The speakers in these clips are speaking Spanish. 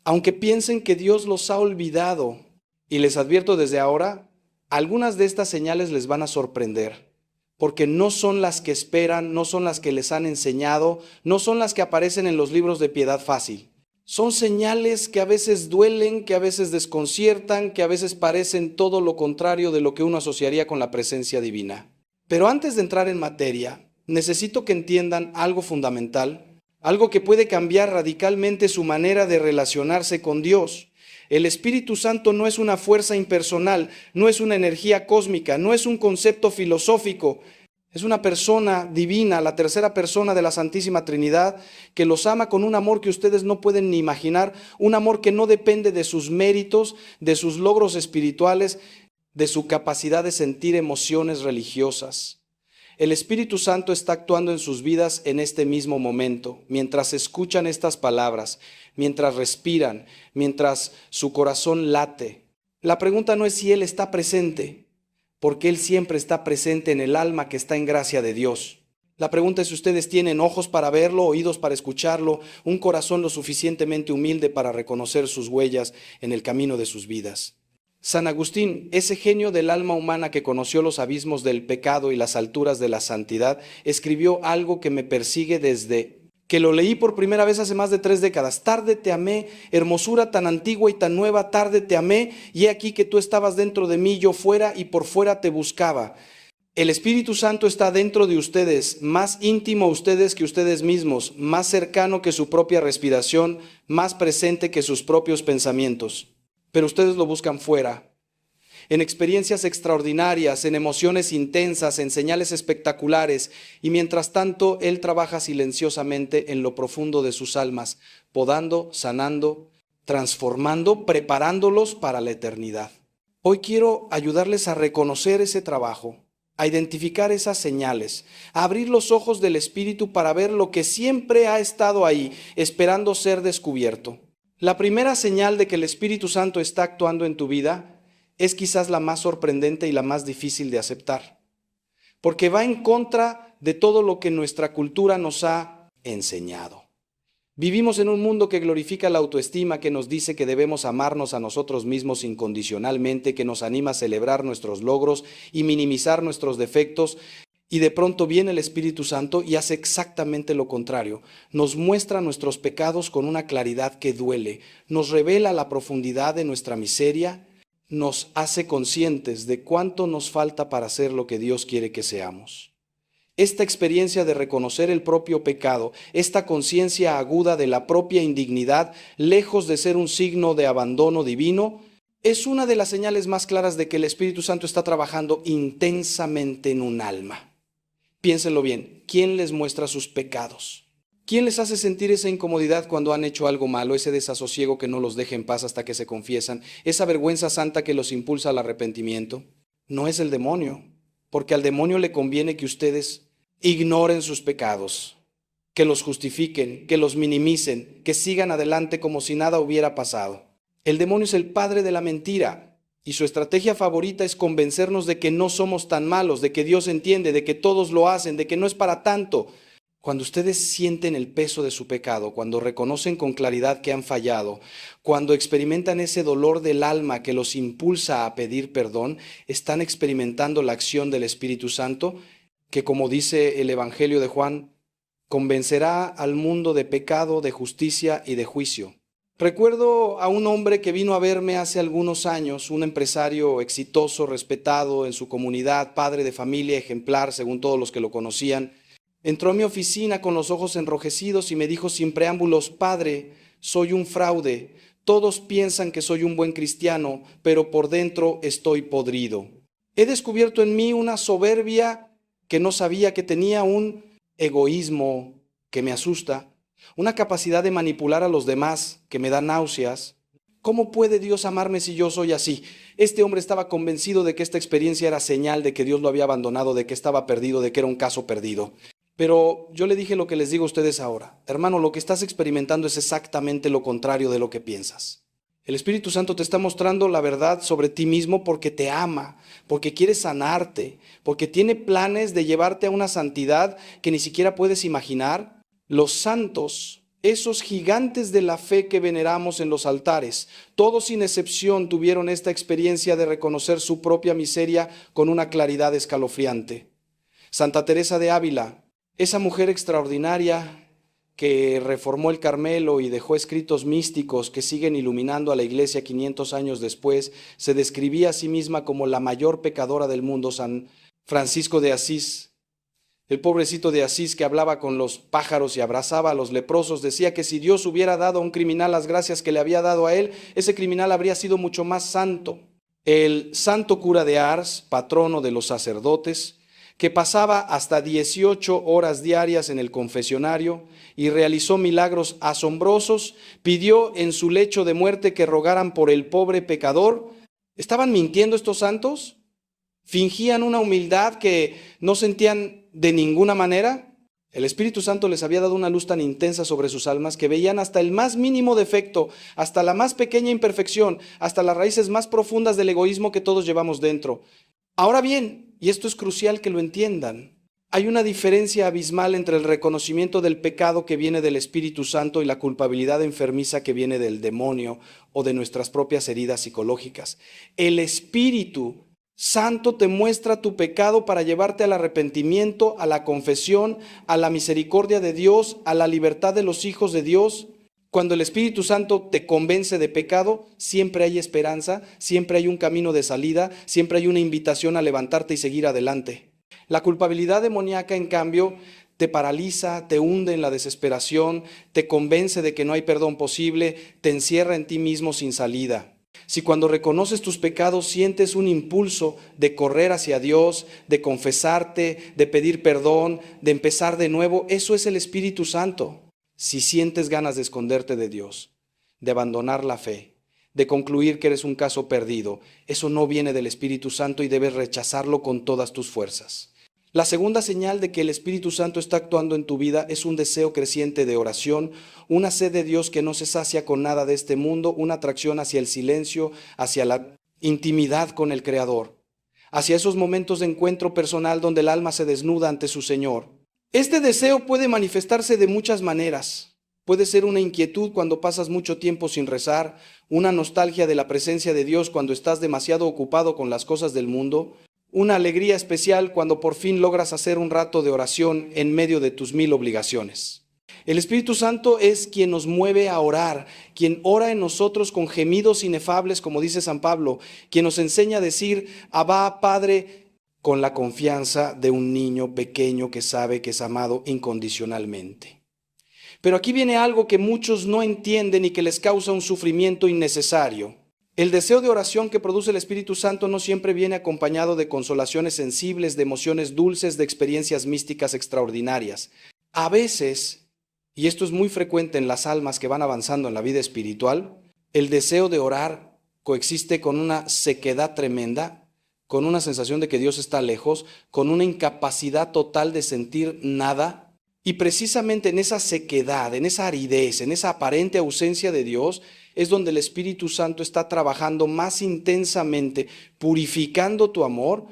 Aunque piensen que Dios los ha olvidado, y les advierto desde ahora, algunas de estas señales les van a sorprender, porque no son las que esperan, no son las que les han enseñado, no son las que aparecen en los libros de piedad fácil. Son señales que a veces duelen, que a veces desconciertan, que a veces parecen todo lo contrario de lo que uno asociaría con la presencia divina. Pero antes de entrar en materia, necesito que entiendan algo fundamental, algo que puede cambiar radicalmente su manera de relacionarse con Dios. El Espíritu Santo no es una fuerza impersonal, no es una energía cósmica, no es un concepto filosófico. Es una persona divina, la tercera persona de la Santísima Trinidad, que los ama con un amor que ustedes no pueden ni imaginar, un amor que no depende de sus méritos, de sus logros espirituales, de su capacidad de sentir emociones religiosas. El Espíritu Santo está actuando en sus vidas en este mismo momento, mientras escuchan estas palabras, mientras respiran, mientras su corazón late. La pregunta no es si Él está presente, porque Él siempre está presente en el alma que está en gracia de Dios. La pregunta es si ustedes tienen ojos para verlo, oídos para escucharlo, un corazón lo suficientemente humilde para reconocer sus huellas en el camino de sus vidas. San Agustín, ese genio del alma humana que conoció los abismos del pecado y las alturas de la santidad, escribió algo que me persigue desde que lo leí por primera vez hace más de 3 décadas. Tarde te amé, hermosura tan antigua y tan nueva, tarde te amé, y he aquí que tú estabas dentro de mí, yo fuera y por fuera te buscaba. El Espíritu Santo está dentro de ustedes, más íntimo a ustedes que ustedes mismos, más cercano que su propia respiración, más presente que sus propios pensamientos. Pero ustedes lo buscan fuera, en experiencias extraordinarias, en emociones intensas, en señales espectaculares, y mientras tanto Él trabaja silenciosamente en lo profundo de sus almas, podando, sanando, transformando, preparándolos para la eternidad. Hoy quiero ayudarles a reconocer ese trabajo, a identificar esas señales, a abrir los ojos del Espíritu para ver lo que siempre ha estado ahí, esperando ser descubierto. La primera señal de que el Espíritu Santo está actuando en tu vida es quizás la más sorprendente y la más difícil de aceptar, porque va en contra de todo lo que nuestra cultura nos ha enseñado. Vivimos en un mundo que glorifica la autoestima, que nos dice que debemos amarnos a nosotros mismos incondicionalmente, que nos anima a celebrar nuestros logros y minimizar nuestros defectos. Y de pronto viene el Espíritu Santo y hace exactamente lo contrario. Nos muestra nuestros pecados con una claridad que duele, nos revela la profundidad de nuestra miseria, nos hace conscientes de cuánto nos falta para ser lo que Dios quiere que seamos. Esta experiencia de reconocer el propio pecado, esta conciencia aguda de la propia indignidad, lejos de ser un signo de abandono divino, es una de las señales más claras de que el Espíritu Santo está trabajando intensamente en un alma. Piénsenlo bien, ¿quién les muestra sus pecados? ¿Quién les hace sentir esa incomodidad cuando han hecho algo malo, ese desasosiego que no los deja en paz hasta que se confiesan, esa vergüenza santa que los impulsa al arrepentimiento? No es el demonio, porque al demonio le conviene que ustedes ignoren sus pecados, que los justifiquen, que los minimicen, que sigan adelante como si nada hubiera pasado. El demonio es el padre de la mentira. Y su estrategia favorita es convencernos de que no somos tan malos, de que Dios entiende, de que todos lo hacen, de que no es para tanto. Cuando ustedes sienten el peso de su pecado, cuando reconocen con claridad que han fallado, cuando experimentan ese dolor del alma que los impulsa a pedir perdón, están experimentando la acción del Espíritu Santo, que como dice el Evangelio de Juan, convencerá al mundo de pecado, de justicia y de juicio. Recuerdo a un hombre que vino a verme hace algunos años, un empresario exitoso, respetado en su comunidad, padre de familia, ejemplar según todos los que lo conocían. Entró a mi oficina con los ojos enrojecidos y me dijo sin preámbulos: Padre, soy un fraude. Todos piensan que soy un buen cristiano, pero por dentro estoy podrido. He descubierto en mí una soberbia que no sabía que tenía, un egoísmo que me asusta, una capacidad de manipular a los demás que me da náuseas. ¿Cómo puede Dios amarme si yo soy así? Este hombre estaba convencido de que esta experiencia era señal de que Dios lo había abandonado, de que estaba perdido, de que era un caso perdido. Pero yo le dije lo que les digo a ustedes ahora. Hermano, lo que estás experimentando es exactamente lo contrario de lo que piensas. El Espíritu Santo te está mostrando la verdad sobre ti mismo porque te ama, porque quiere sanarte, porque tiene planes de llevarte a una santidad que ni siquiera puedes imaginar. Los santos Esos gigantes de la fe que veneramos en los altares, todos sin excepción tuvieron esta experiencia de reconocer su propia miseria con una claridad escalofriante. Santa Teresa de Ávila, esa mujer extraordinaria que reformó el Carmelo y dejó escritos místicos que siguen iluminando a la Iglesia 500 años después, se describía a sí misma como la mayor pecadora del mundo. San Francisco de Asís, el pobrecito de Asís que hablaba con los pájaros y abrazaba a los leprosos, decía que si Dios hubiera dado a un criminal las gracias que le había dado a él, ese criminal habría sido mucho más santo. El santo cura de Ars, patrono de los sacerdotes, que pasaba hasta 18 horas diarias en el confesionario y realizó milagros asombrosos, pidió en su lecho de muerte que rogaran por el pobre pecador. ¿Estaban mintiendo estos santos? ¿Fingían una humildad que no sentían de ninguna manera? El Espíritu Santo les había dado una luz tan intensa sobre sus almas que veían hasta el más mínimo defecto, hasta la más pequeña imperfección, hasta las raíces más profundas del egoísmo que todos llevamos dentro. Ahora bien, y esto es crucial que lo entiendan, hay una diferencia abismal entre el reconocimiento del pecado que viene del Espíritu Santo y la culpabilidad enfermiza que viene del demonio o de nuestras propias heridas psicológicas. El Espíritu Santo te muestra tu pecado para llevarte al arrepentimiento, a la confesión, a la misericordia de Dios, a la libertad de los hijos de Dios. Cuando el Espíritu Santo te convence de pecado, siempre hay esperanza, siempre hay un camino de salida, siempre hay una invitación a levantarte y seguir adelante. La culpabilidad demoníaca, en cambio, te paraliza, te hunde en la desesperación, te convence de que no hay perdón posible, te encierra en ti mismo sin salida. Si cuando reconoces tus pecados sientes un impulso de correr hacia Dios, de confesarte, de pedir perdón, de empezar de nuevo, eso es el Espíritu Santo. Si sientes ganas de esconderte de Dios, de abandonar la fe, de concluir que eres un caso perdido, eso no viene del Espíritu Santo y debes rechazarlo con todas tus fuerzas. La segunda señal de que el Espíritu Santo está actuando en tu vida es un deseo creciente de oración, una sed de Dios que no se sacia con nada de este mundo, una atracción hacia el silencio, hacia la intimidad con el Creador, hacia esos momentos de encuentro personal donde el alma se desnuda ante su Señor. Este deseo puede manifestarse de muchas maneras. Puede ser una inquietud cuando pasas mucho tiempo sin rezar, una nostalgia de la presencia de Dios cuando estás demasiado ocupado con las cosas del mundo, una alegría especial cuando por fin logras hacer un rato de oración en medio de tus 1000 obligaciones. El Espíritu Santo es quien nos mueve a orar, quien ora en nosotros con gemidos inefables, como dice San Pablo, quien nos enseña a decir, Abba, Padre, con la confianza de un niño pequeño que sabe que es amado incondicionalmente. Pero aquí viene algo que muchos no entienden y que les causa un sufrimiento innecesario. El deseo de oración que produce el Espíritu Santo no siempre viene acompañado de consolaciones sensibles, de emociones dulces, de experiencias místicas extraordinarias. A veces, y esto es muy frecuente en las almas que van avanzando en la vida espiritual, el deseo de orar coexiste con una sequedad tremenda, con una sensación de que Dios está lejos, con una incapacidad total de sentir nada. Y precisamente en esa sequedad, en esa aridez, en esa aparente ausencia de Dios, es donde el Espíritu Santo está trabajando más intensamente, purificando tu amor,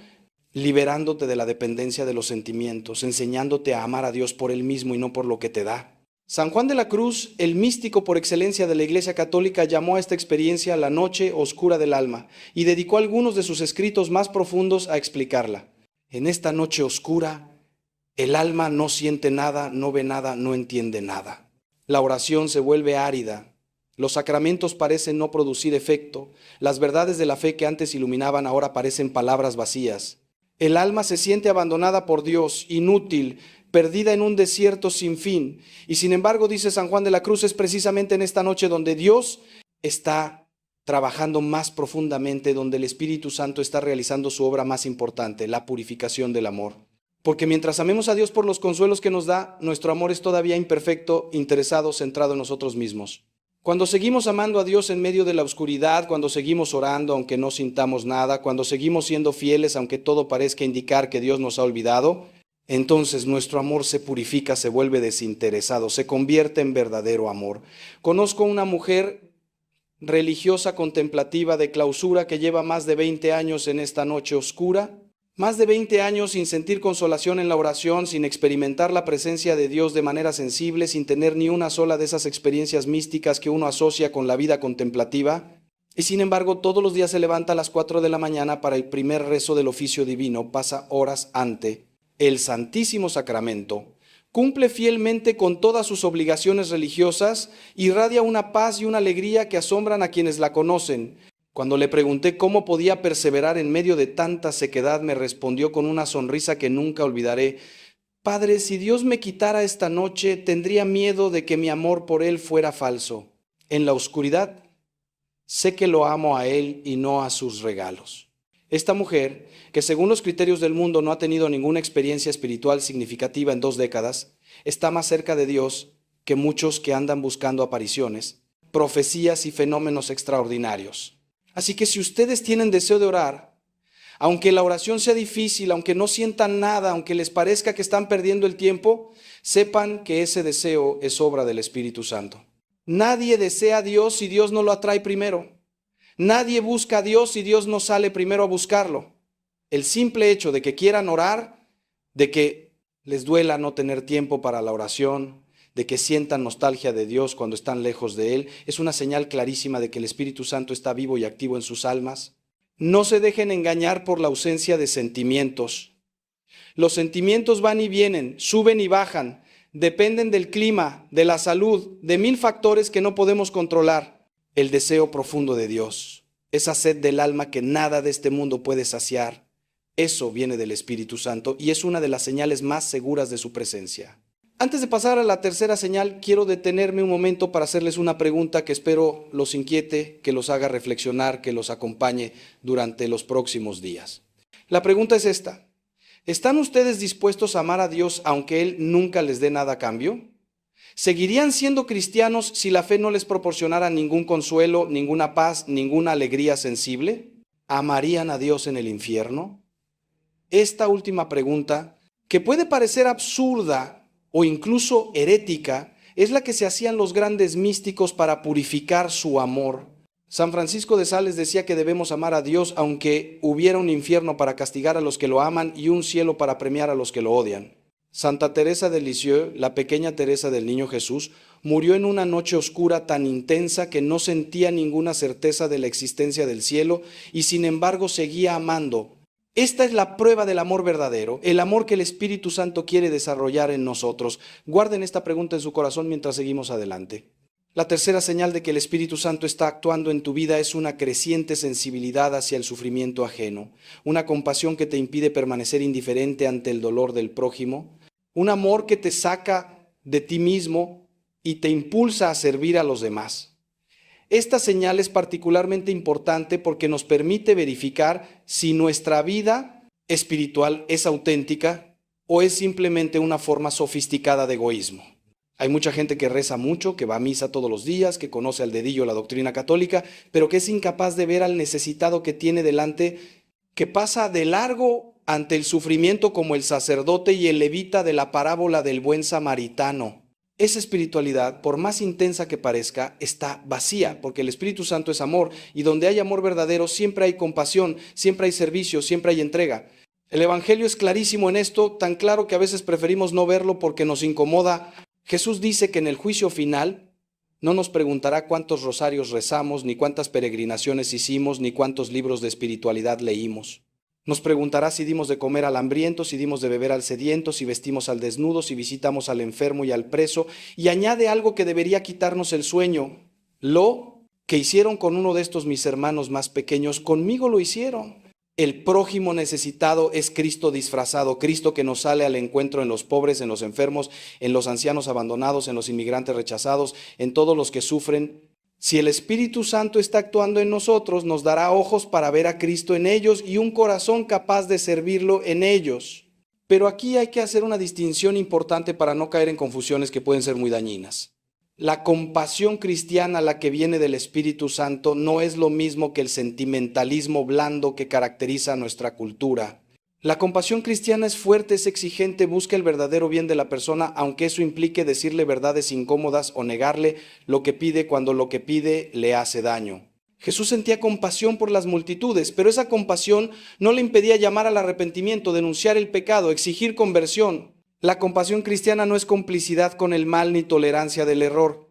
liberándote de la dependencia de los sentimientos, enseñándote a amar a Dios por Él mismo y no por lo que te da. San Juan de la Cruz, el místico por excelencia de la Iglesia Católica, llamó a esta experiencia la noche oscura del alma y dedicó algunos de sus escritos más profundos a explicarla. En esta noche oscura, el alma no siente nada, no ve nada, no entiende nada. La oración se vuelve árida. Los sacramentos parecen no producir efecto. Las verdades de la fe que antes iluminaban ahora parecen palabras vacías. El alma se siente abandonada por Dios, inútil, perdida en un desierto sin fin. Y sin embargo, dice San Juan de la Cruz, es precisamente en esta noche donde Dios está trabajando más profundamente, donde el Espíritu Santo está realizando su obra más importante, la purificación del amor. Porque mientras amemos a Dios por los consuelos que nos da, nuestro amor es todavía imperfecto, interesado, centrado en nosotros mismos. Cuando seguimos amando a Dios en medio de la oscuridad, cuando seguimos orando aunque no sintamos nada, cuando seguimos siendo fieles aunque todo parezca indicar que Dios nos ha olvidado, entonces nuestro amor se purifica, se vuelve desinteresado, se convierte en verdadero amor. Conozco una mujer religiosa, contemplativa, de clausura, que lleva más de 20 años en esta noche oscura, Más de 20 años sin sentir consolación en la oración, sin experimentar la presencia de Dios de manera sensible, sin tener ni una sola de esas experiencias místicas que uno asocia con la vida contemplativa. Y sin embargo, todos los días se levanta a las 4 de la mañana para el primer rezo del oficio divino, pasa horas ante el Santísimo Sacramento, cumple fielmente con todas sus obligaciones religiosas, irradia una paz y una alegría que asombran a quienes la conocen. Cuando le pregunté cómo podía perseverar en medio de tanta sequedad, me respondió con una sonrisa que nunca olvidaré: Padre, si Dios me quitara esta noche, tendría miedo de que mi amor por Él fuera falso. En la oscuridad, sé que lo amo a Él y no a sus regalos. Esta mujer, que según los criterios del mundo no ha tenido ninguna experiencia espiritual significativa en 2 décadas, está más cerca de Dios que muchos que andan buscando apariciones, profecías y fenómenos extraordinarios. Así que si ustedes tienen deseo de orar, aunque la oración sea difícil, aunque no sientan nada, aunque les parezca que están perdiendo el tiempo, sepan que ese deseo es obra del Espíritu Santo. Nadie desea a Dios si Dios no lo atrae primero. Nadie busca a Dios si Dios no sale primero a buscarlo. El simple hecho de que quieran orar, de que les duela no tener tiempo para la oración, de que sientan nostalgia de Dios cuando están lejos de Él, es una señal clarísima de que el Espíritu Santo está vivo y activo en sus almas. No se dejen engañar por la ausencia de sentimientos. Los sentimientos van y vienen, suben y bajan, dependen del clima, de la salud, de 1000 factores que no podemos controlar. El deseo profundo de Dios, esa sed del alma que nada de este mundo puede saciar, eso viene del Espíritu Santo y es una de las señales más seguras de su presencia. Antes de pasar a la tercera señal, quiero detenerme un momento para hacerles una pregunta que espero los inquiete, que los haga reflexionar, que los acompañe durante los próximos días. La pregunta es esta: ¿están ustedes dispuestos a amar a Dios aunque Él nunca les dé nada a cambio? ¿Seguirían siendo cristianos si la fe no les proporcionara ningún consuelo, ninguna paz, ninguna alegría sensible? ¿Amarían a Dios en el infierno? Esta última pregunta, que puede parecer absurda o incluso herética, es la que se hacían los grandes místicos para purificar su amor. San Francisco de Sales decía que debemos amar a Dios aunque hubiera un infierno para castigar a los que lo aman y un cielo para premiar a los que lo odian. Santa Teresa de Lisieux, la pequeña Teresa del Niño Jesús, murió en una noche oscura tan intensa que no sentía ninguna certeza de la existencia del cielo y sin embargo seguía amando. Esta es la prueba del amor verdadero, el amor que el Espíritu Santo quiere desarrollar en nosotros. Guarden esta pregunta en su corazón mientras seguimos adelante. La tercera señal de que el Espíritu Santo está actuando en tu vida es una creciente sensibilidad hacia el sufrimiento ajeno, una compasión que te impide permanecer indiferente ante el dolor del prójimo, un amor que te saca de ti mismo y te impulsa a servir a los demás. Esta señal es particularmente importante porque nos permite verificar si nuestra vida espiritual es auténtica o es simplemente una forma sofisticada de egoísmo. Hay mucha gente que reza mucho, que va a misa todos los días, que conoce al dedillo la doctrina católica, pero que es incapaz de ver al necesitado que tiene delante, que pasa de largo ante el sufrimiento como el sacerdote y el levita de la parábola del buen samaritano. Esa espiritualidad, por más intensa que parezca, está vacía, porque el Espíritu Santo es amor, y donde hay amor verdadero siempre hay compasión, siempre hay servicio, siempre hay entrega. El Evangelio es clarísimo en esto, tan claro que a veces preferimos no verlo porque nos incomoda. Jesús dice que en el juicio final no nos preguntará cuántos rosarios rezamos, ni cuántas peregrinaciones hicimos, ni cuántos libros de espiritualidad leímos. Nos preguntará si dimos de comer al hambriento, si dimos de beber al sediento, si vestimos al desnudo, si visitamos al enfermo y al preso, y añade algo que debería quitarnos el sueño: lo que hicieron con uno de estos mis hermanos más pequeños, conmigo lo hicieron. El prójimo necesitado es Cristo disfrazado, Cristo que nos sale al encuentro en los pobres, en los enfermos, en los ancianos abandonados, en los inmigrantes rechazados, en todos los que sufren. Si el Espíritu Santo está actuando en nosotros, nos dará ojos para ver a Cristo en ellos y un corazón capaz de servirlo en ellos. Pero aquí hay que hacer una distinción importante para no caer en confusiones que pueden ser muy dañinas. La compasión cristiana, la que viene del Espíritu Santo, no es lo mismo que el sentimentalismo blando que caracteriza nuestra cultura. La compasión cristiana es fuerte, es exigente, busca el verdadero bien de la persona, aunque eso implique decirle verdades incómodas o negarle lo que pide cuando lo que pide le hace daño. Jesús sentía compasión por las multitudes, pero esa compasión no le impedía llamar al arrepentimiento, denunciar el pecado, exigir conversión. La compasión cristiana no es complicidad con el mal ni tolerancia del error.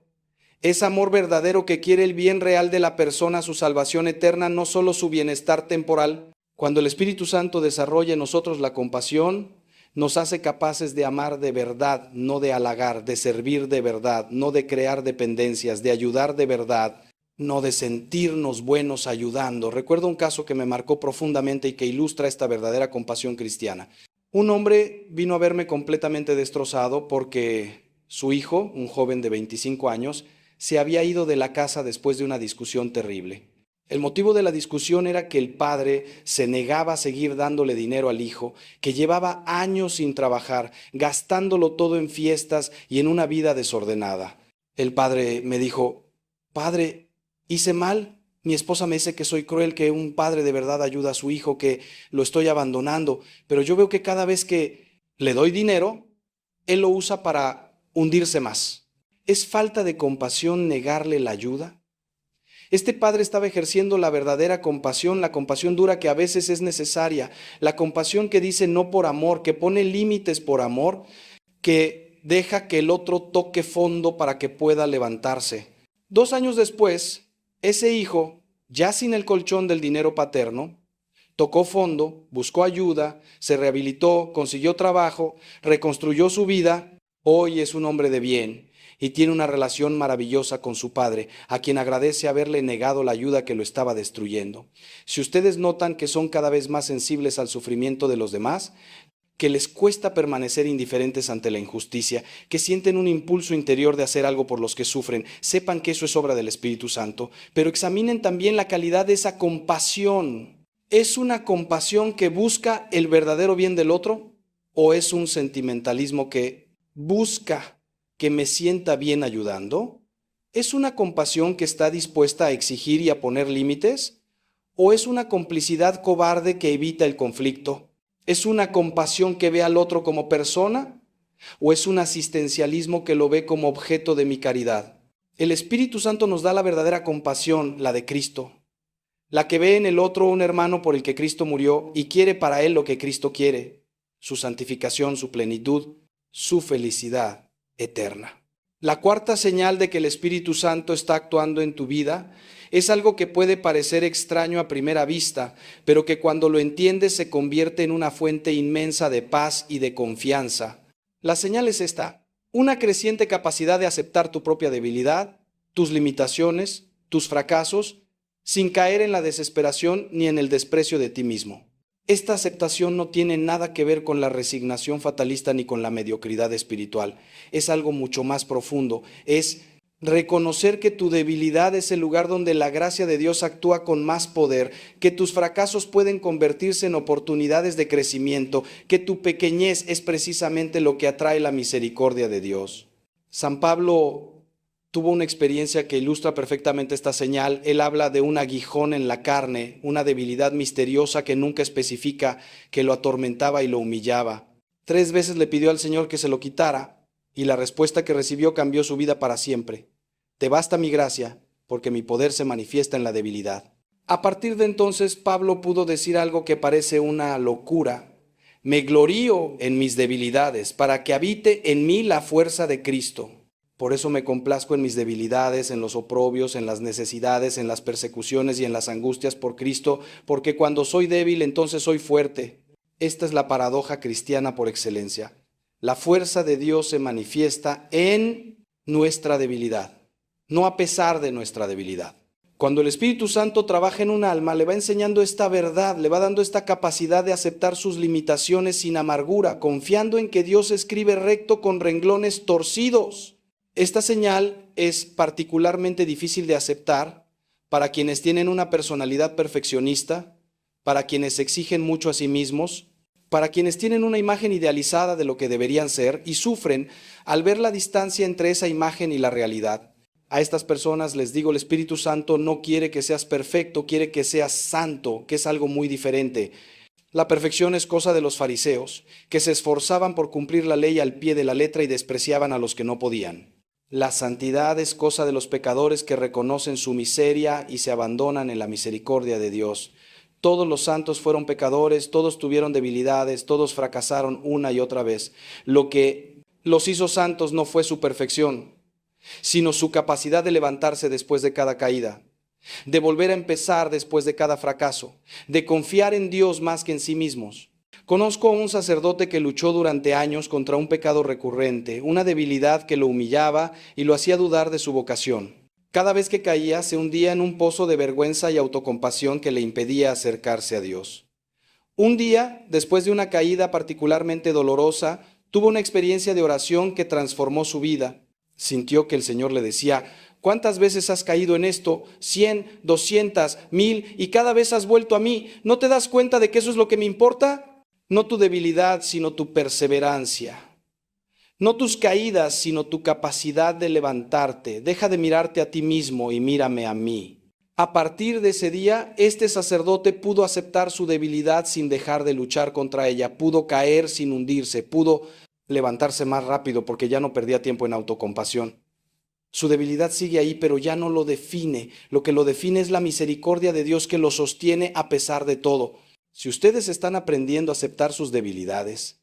Es amor verdadero que quiere el bien real de la persona, su salvación eterna, no solo su bienestar temporal. Cuando el Espíritu Santo desarrolla en nosotros la compasión, nos hace capaces de amar de verdad, no de halagar, de servir de verdad, no de crear dependencias, de ayudar de verdad, no de sentirnos buenos ayudando. Recuerdo un caso que me marcó profundamente y que ilustra esta verdadera compasión cristiana. Un hombre vino a verme completamente destrozado porque su hijo, un joven de 25 años, se había ido de la casa después de una discusión terrible. El motivo de la discusión era que el padre se negaba a seguir dándole dinero al hijo, que llevaba años sin trabajar, gastándolo todo en fiestas y en una vida desordenada. El padre me dijo: «Padre, hice mal. Mi esposa me dice que soy cruel, que un padre de verdad ayuda a su hijo, que lo estoy abandonando, pero yo veo que cada vez que le doy dinero, él lo usa para hundirse más. ¿Es falta de compasión negarle la ayuda?». Este padre estaba ejerciendo la verdadera compasión, la compasión dura que a veces es necesaria, la compasión que dice no por amor, que pone límites por amor, que deja que el otro toque fondo para que pueda levantarse. 2 años después, ese hijo, ya sin el colchón del dinero paterno, tocó fondo, buscó ayuda, se rehabilitó, consiguió trabajo, reconstruyó su vida. Hoy es un hombre de bien y tiene una relación maravillosa con su padre, a quien agradece haberle negado la ayuda que lo estaba destruyendo. Si ustedes notan que son cada vez más sensibles al sufrimiento de los demás, que les cuesta permanecer indiferentes ante la injusticia, que sienten un impulso interior de hacer algo por los que sufren, sepan que eso es obra del Espíritu Santo, pero examinen también la calidad de esa compasión. ¿Es una compasión que busca el verdadero bien del otro o es un sentimentalismo que busca que me sienta bien ayudando? ¿Es una compasión que está dispuesta a exigir y a poner límites? ¿O es una complicidad cobarde que evita el conflicto? ¿Es una compasión que ve al otro como persona? ¿O es un asistencialismo que lo ve como objeto de mi caridad? El Espíritu Santo nos da la verdadera compasión, la de Cristo, la que ve en el otro un hermano por el que Cristo murió y quiere para él lo que Cristo quiere, su santificación, su plenitud, su felicidad eterna. La cuarta señal de que el Espíritu Santo está actuando en tu vida es algo que puede parecer extraño a primera vista, pero que cuando lo entiendes se convierte en una fuente inmensa de paz y de confianza. La señal es esta: una creciente capacidad de aceptar tu propia debilidad, tus limitaciones, tus fracasos, sin caer en la desesperación ni en el desprecio de ti mismo. Esta aceptación no tiene nada que ver con la resignación fatalista ni con la mediocridad espiritual. Es algo mucho más profundo. Es reconocer que tu debilidad es el lugar donde la gracia de Dios actúa con más poder, que tus fracasos pueden convertirse en oportunidades de crecimiento, que tu pequeñez es precisamente lo que atrae la misericordia de Dios. San Pablo tuvo una experiencia que ilustra perfectamente esta señal. Él habla de un aguijón en la carne, una debilidad misteriosa que nunca especifica, que lo atormentaba y lo humillaba. 3 veces le pidió al Señor que se lo quitara, y la respuesta que recibió cambió su vida para siempre. Te basta mi gracia, porque mi poder se manifiesta en la debilidad. A partir de entonces, Pablo pudo decir algo que parece una locura. Me glorío en mis debilidades, para que habite en mí la fuerza de Cristo. Por eso me complazco en mis debilidades, en los oprobios, en las necesidades, en las persecuciones y en las angustias por Cristo, porque cuando soy débil, entonces soy fuerte. Esta es la paradoja cristiana por excelencia. La fuerza de Dios se manifiesta en nuestra debilidad, no a pesar de nuestra debilidad. Cuando el Espíritu Santo trabaja en un alma, le va enseñando esta verdad, le va dando esta capacidad de aceptar sus limitaciones sin amargura, confiando en que Dios escribe recto con renglones torcidos. Esta señal es particularmente difícil de aceptar para quienes tienen una personalidad perfeccionista, para quienes exigen mucho a sí mismos, para quienes tienen una imagen idealizada de lo que deberían ser y sufren al ver la distancia entre esa imagen y la realidad. A estas personas les digo, el Espíritu Santo no quiere que seas perfecto, quiere que seas santo, que es algo muy diferente. La perfección es cosa de los fariseos, que se esforzaban por cumplir la ley al pie de la letra y despreciaban a los que no podían. La santidad es cosa de los pecadores que reconocen su miseria y se abandonan en la misericordia de Dios. Todos los santos fueron pecadores, todos tuvieron debilidades, todos fracasaron una y otra vez. Lo que los hizo santos no fue su perfección, sino su capacidad de levantarse después de cada caída, de volver a empezar después de cada fracaso, de confiar en Dios más que en sí mismos. Conozco a un sacerdote que luchó durante años contra un pecado recurrente, una debilidad que lo humillaba y lo hacía dudar de su vocación. Cada vez que caía, se hundía en un pozo de vergüenza y autocompasión que le impedía acercarse a Dios. Un día, después de una caída particularmente dolorosa, tuvo una experiencia de oración que transformó su vida. Sintió que el Señor le decía: ¿cuántas veces has caído en esto? 100, 200, 1000, y cada vez has vuelto a mí. ¿No te das cuenta de que eso es lo que me importa? No tu debilidad, sino tu perseverancia. No tus caídas, sino tu capacidad de levantarte. Deja de mirarte a ti mismo y mírame a mí. A partir de ese día, este sacerdote pudo aceptar su debilidad sin dejar de luchar contra ella. Pudo caer sin hundirse. Pudo levantarse más rápido porque ya no perdía tiempo en autocompasión. Su debilidad sigue ahí, pero ya no lo define. Lo que lo define es la misericordia de Dios que lo sostiene a pesar de todo. Si ustedes están aprendiendo a aceptar sus debilidades,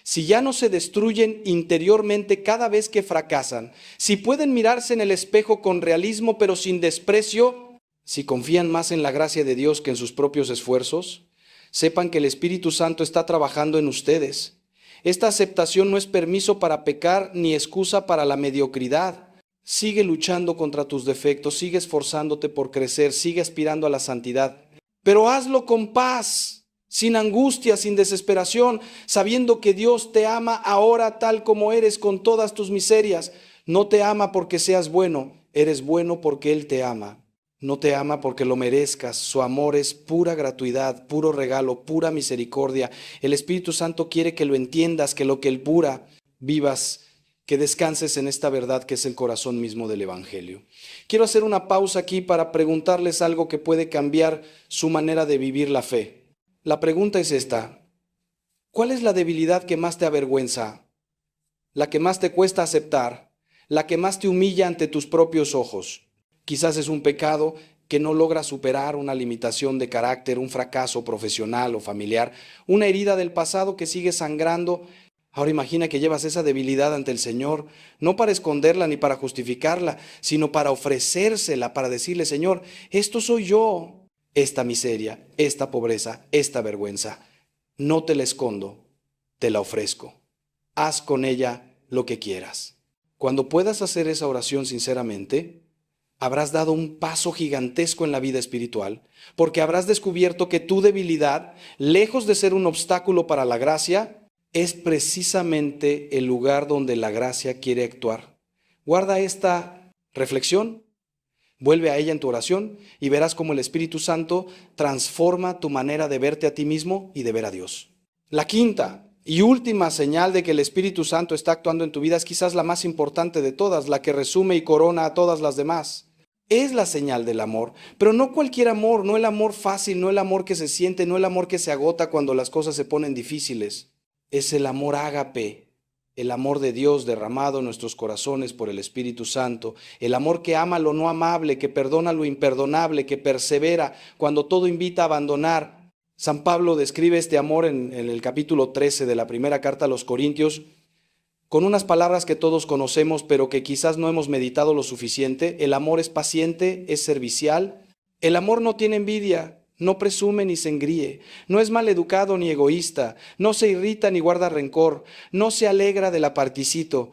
si ya no se destruyen interiormente cada vez que fracasan, si pueden mirarse en el espejo con realismo pero sin desprecio, si confían más en la gracia de Dios que en sus propios esfuerzos, sepan que el Espíritu Santo está trabajando en ustedes. Esta aceptación no es permiso para pecar ni excusa para la mediocridad. Sigue luchando contra tus defectos, sigue esforzándote por crecer, sigue aspirando a la santidad. Pero hazlo con paz, sin angustia, sin desesperación, sabiendo que Dios te ama ahora tal como eres con todas tus miserias. No te ama porque seas bueno, eres bueno porque Él te ama. No te ama porque lo merezcas. Su amor es pura gratuidad, puro regalo, pura misericordia. El Espíritu Santo quiere que lo entiendas, que lo que Él pura vivas, que descanses en esta verdad que es el corazón mismo del Evangelio. Quiero hacer una pausa aquí para preguntarles algo que puede cambiar su manera de vivir la fe. La pregunta es esta: ¿cuál es la debilidad que más te avergüenza? La que más te cuesta aceptar, la que más te humilla ante tus propios ojos. Quizás es un pecado que no logra superar, una limitación de carácter, un fracaso profesional o familiar, una herida del pasado que sigue sangrando. Ahora imagina que llevas esa debilidad ante el Señor, no para esconderla ni para justificarla, sino para ofrecérsela, para decirle: Señor, esto soy yo, esta miseria, esta pobreza, esta vergüenza. No te la escondo, te la ofrezco. Haz con ella lo que quieras. Cuando puedas hacer esa oración sinceramente, habrás dado un paso gigantesco en la vida espiritual, porque habrás descubierto que tu debilidad, lejos de ser un obstáculo para la gracia, es precisamente el lugar donde la gracia quiere actuar. Guarda esta reflexión, vuelve a ella en tu oración y verás cómo el Espíritu Santo transforma tu manera de verte a ti mismo y de ver a Dios. La quinta y última señal de que el Espíritu Santo está actuando en tu vida es quizás la más importante de todas, la que resume y corona a todas las demás. Es la señal del amor, pero no cualquier amor, no el amor fácil, no el amor que se siente, no el amor que se agota cuando las cosas se ponen difíciles. Es el amor ágape, el amor de Dios derramado en nuestros corazones por el Espíritu Santo, el amor que ama lo no amable, que perdona lo imperdonable, que persevera cuando todo invita a abandonar. San Pablo describe este amor en el capítulo 13 de la primera carta a los Corintios, con unas palabras que todos conocemos, pero que quizás no hemos meditado lo suficiente. El amor es paciente, es servicial. El amor no tiene envidia, no presume ni se engríe, no es maleducado ni egoísta, no se irrita ni guarda rencor, no se alegra de la particito,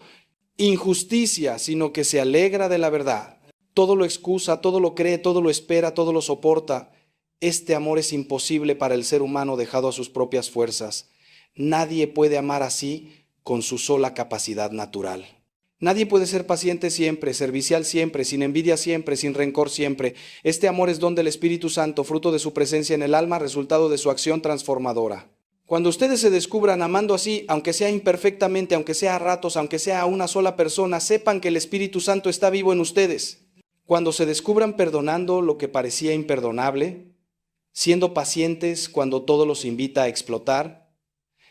injusticia, sino que se alegra de la verdad. Todo lo excusa, todo lo cree, todo lo espera, todo lo soporta. Este amor es imposible para el ser humano dejado a sus propias fuerzas. Nadie puede amar así con su sola capacidad natural. Nadie puede ser paciente siempre, servicial siempre, sin envidia siempre, sin rencor siempre. Este amor es don del Espíritu Santo, fruto de su presencia en el alma, resultado de su acción transformadora. Cuando ustedes se descubran amando así, aunque sea imperfectamente, aunque sea a ratos, aunque sea a una sola persona, sepan que el Espíritu Santo está vivo en ustedes. Cuando se descubran perdonando lo que parecía imperdonable, siendo pacientes cuando todo los invita a explotar,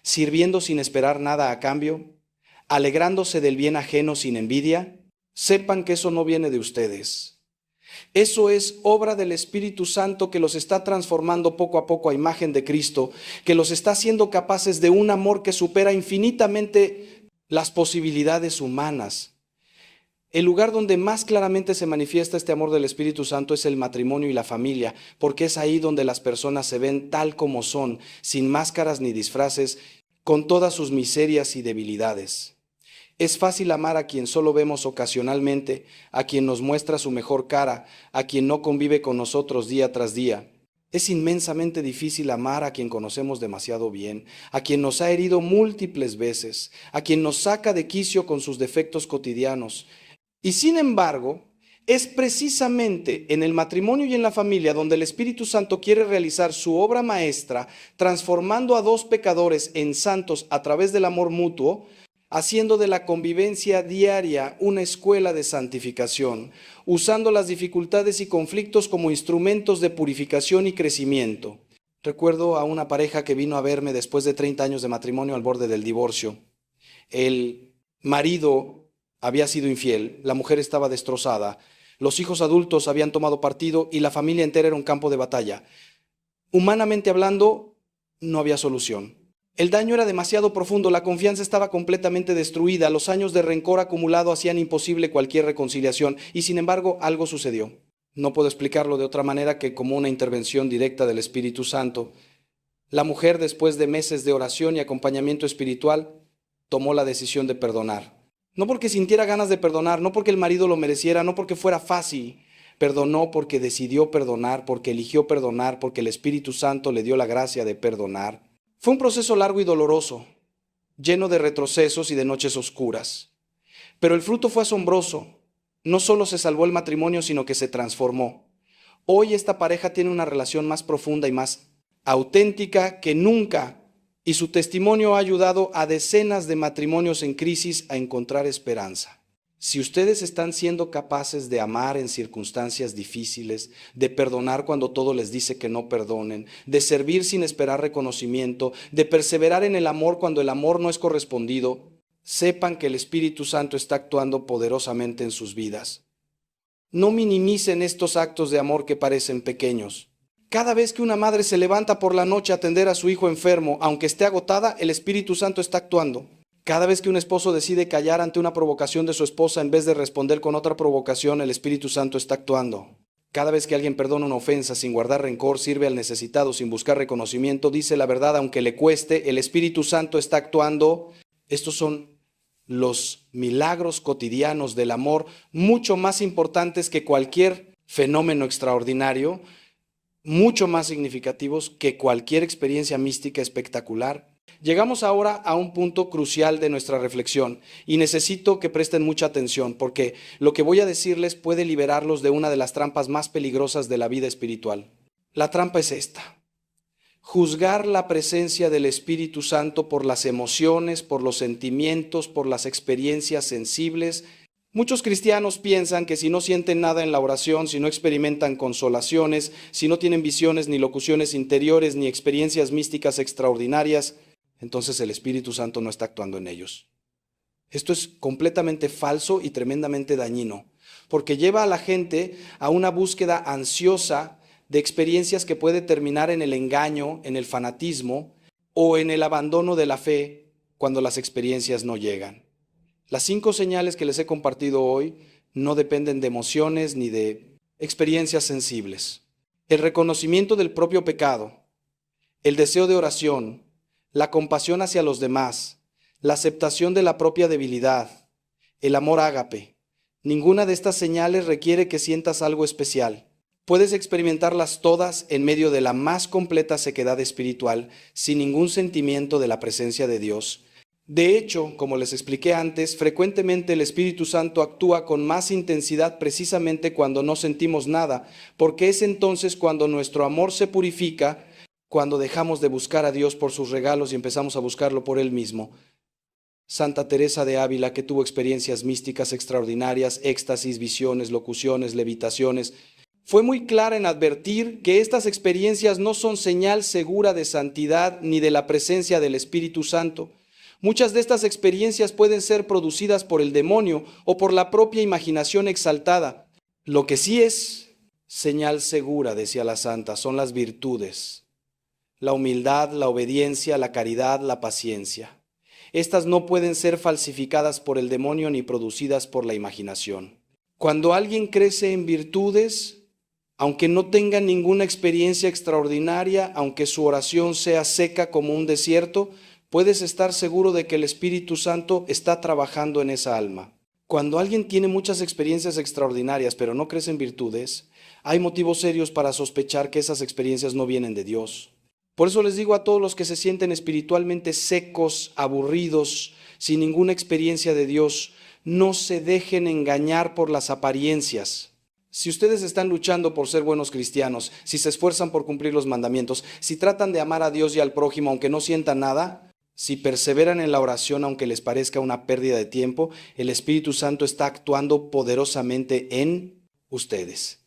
sirviendo sin esperar nada a cambio, alegrándose del bien ajeno sin envidia, sepan que eso no viene de ustedes. Eso es obra del Espíritu Santo que los está transformando poco a poco a imagen de Cristo, que los está haciendo capaces de un amor que supera infinitamente las posibilidades humanas. El lugar donde más claramente se manifiesta este amor del Espíritu Santo es el matrimonio y la familia, porque es ahí donde las personas se ven tal como son, sin máscaras ni disfraces, con todas sus miserias y debilidades. Es fácil amar a quien solo vemos ocasionalmente, a quien nos muestra su mejor cara, a quien no convive con nosotros día tras día. Es inmensamente difícil amar a quien conocemos demasiado bien, a quien nos ha herido múltiples veces, a quien nos saca de quicio con sus defectos cotidianos. Y sin embargo, es precisamente en el matrimonio y en la familia donde el Espíritu Santo quiere realizar su obra maestra, transformando a dos pecadores en santos a través del amor mutuo, haciendo de la convivencia diaria una escuela de santificación, usando las dificultades y conflictos como instrumentos de purificación y crecimiento. Recuerdo a una pareja que vino a verme después de 30 años de matrimonio al borde del divorcio. El marido había sido infiel, la mujer estaba destrozada, los hijos adultos habían tomado partido y la familia entera era un campo de batalla. Humanamente hablando, no había solución. El daño era demasiado profundo, la confianza estaba completamente destruida, los años de rencor acumulado hacían imposible cualquier reconciliación y sin embargo algo sucedió. No puedo explicarlo de otra manera que como una intervención directa del Espíritu Santo. La mujer, después de meses de oración y acompañamiento espiritual, tomó la decisión de perdonar. No porque sintiera ganas de perdonar, no porque el marido lo mereciera, no porque fuera fácil. Perdonó porque decidió perdonar, porque eligió perdonar, porque el Espíritu Santo le dio la gracia de perdonar. Fue un proceso largo y doloroso, lleno de retrocesos y de noches oscuras. Pero el fruto fue asombroso. No solo se salvó el matrimonio, sino que se transformó. Hoy esta pareja tiene una relación más profunda y más auténtica que nunca, y su testimonio ha ayudado a decenas de matrimonios en crisis a encontrar esperanza. Si ustedes están siendo capaces de amar en circunstancias difíciles, de perdonar cuando todo les dice que no perdonen, de servir sin esperar reconocimiento, de perseverar en el amor cuando el amor no es correspondido, sepan que el Espíritu Santo está actuando poderosamente en sus vidas. No minimicen estos actos de amor que parecen pequeños. Cada vez que una madre se levanta por la noche a atender a su hijo enfermo, aunque esté agotada, el Espíritu Santo está actuando. Cada vez que un esposo decide callar ante una provocación de su esposa en vez de responder con otra provocación, el Espíritu Santo está actuando. Cada vez que alguien perdona una ofensa sin guardar rencor, sirve al necesitado sin buscar reconocimiento, dice la verdad aunque le cueste, el Espíritu Santo está actuando. Estos son los milagros cotidianos del amor, mucho más importantes que cualquier fenómeno extraordinario, mucho más significativos que cualquier experiencia mística espectacular. Llegamos ahora a un punto crucial de nuestra reflexión y necesito que presten mucha atención porque lo que voy a decirles puede liberarlos de una de las trampas más peligrosas de la vida espiritual. La trampa es esta: juzgar la presencia del Espíritu Santo por las emociones, por los sentimientos, por las experiencias sensibles. Muchos cristianos piensan que si no sienten nada en la oración, si no experimentan consolaciones, si no tienen visiones ni locuciones interiores ni experiencias místicas extraordinarias, entonces el Espíritu Santo no está actuando en ellos. Esto es completamente falso y tremendamente dañino, porque lleva a la gente a una búsqueda ansiosa de experiencias que puede terminar en el engaño, en el fanatismo o en el abandono de la fe cuando las experiencias no llegan. Las 5 señales que les he compartido hoy no dependen de emociones ni de experiencias sensibles. El reconocimiento del propio pecado, el deseo de oración, la compasión hacia los demás, la aceptación de la propia debilidad, el amor ágape. Ninguna de estas señales requiere que sientas algo especial. Puedes experimentarlas todas en medio de la más completa sequedad espiritual, sin ningún sentimiento de la presencia de Dios. De hecho, como les expliqué antes, frecuentemente el Espíritu Santo actúa con más intensidad precisamente cuando no sentimos nada, porque es entonces cuando nuestro amor se purifica, cuando dejamos de buscar a Dios por sus regalos y empezamos a buscarlo por Él mismo. Santa Teresa de Ávila, que tuvo experiencias místicas extraordinarias, éxtasis, visiones, locuciones, levitaciones, fue muy clara en advertir que estas experiencias no son señal segura de santidad ni de la presencia del Espíritu Santo. Muchas de estas experiencias pueden ser producidas por el demonio o por la propia imaginación exaltada. Lo que sí es señal segura, decía la santa, son las virtudes: la humildad, la obediencia, la caridad, la paciencia. Estas no pueden ser falsificadas por el demonio ni producidas por la imaginación. Cuando alguien crece en virtudes, aunque no tenga ninguna experiencia extraordinaria, aunque su oración sea seca como un desierto, puedes estar seguro de que el Espíritu Santo está trabajando en esa alma. Cuando alguien tiene muchas experiencias extraordinarias pero no crece en virtudes, hay motivos serios para sospechar que esas experiencias no vienen de Dios. Por eso les digo a todos los que se sienten espiritualmente secos, aburridos, sin ninguna experiencia de Dios, no se dejen engañar por las apariencias. Si ustedes están luchando por ser buenos cristianos, si se esfuerzan por cumplir los mandamientos, si tratan de amar a Dios y al prójimo aunque no sientan nada, si perseveran en la oración aunque les parezca una pérdida de tiempo, el Espíritu Santo está actuando poderosamente en ustedes.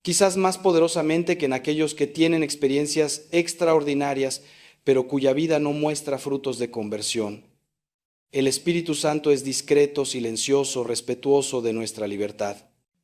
Quizás más poderosamente que en aquellos que tienen experiencias extraordinarias, pero cuya vida no muestra frutos de conversión. El Espíritu Santo es discreto, silencioso, respetuoso de nuestra libertad.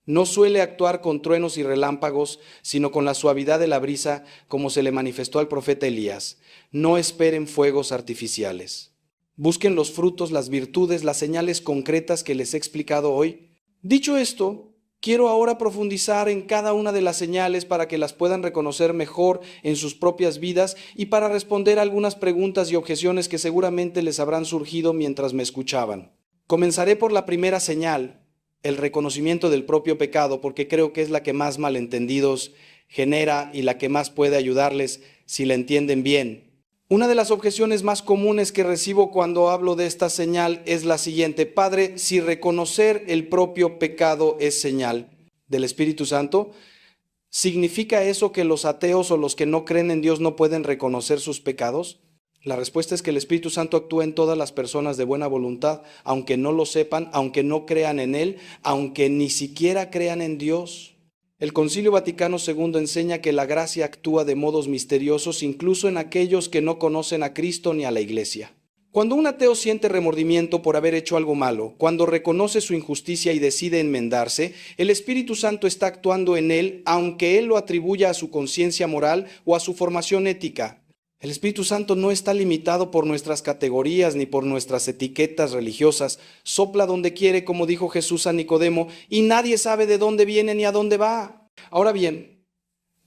No suele actuar con truenos y relámpagos, sino con la suavidad de la brisa, como se le manifestó al profeta Elías. No esperen fuegos artificiales. Busquen los frutos, las virtudes, las señales concretas que les he explicado hoy. Dicho esto, quiero ahora profundizar en cada una de las señales para que las puedan reconocer mejor en sus propias vidas y para responder a algunas preguntas y objeciones que seguramente les habrán surgido mientras me escuchaban. Comenzaré por la primera señal, el reconocimiento del propio pecado, porque creo que es la que más malentendidos genera y la que más puede ayudarles si la entienden bien. Una de las objeciones más comunes que recibo cuando hablo de esta señal es la siguiente: Padre, si reconocer el propio pecado es señal del Espíritu Santo, ¿significa eso que los ateos o los que no creen en Dios no pueden reconocer sus pecados? La respuesta es que el Espíritu Santo actúa en todas las personas de buena voluntad, aunque no lo sepan, aunque no crean en Él, aunque ni siquiera crean en Dios. El Concilio Vaticano II enseña que la gracia actúa de modos misteriosos incluso en aquellos que no conocen a Cristo ni a la Iglesia. Cuando un ateo siente remordimiento por haber hecho algo malo, cuando reconoce su injusticia y decide enmendarse, el Espíritu Santo está actuando en él, aunque él lo atribuya a su conciencia moral o a su formación ética. El Espíritu Santo no está limitado por nuestras categorías ni por nuestras etiquetas religiosas. Sopla donde quiere, como dijo Jesús a Nicodemo, y nadie sabe de dónde viene ni a dónde va. Ahora bien,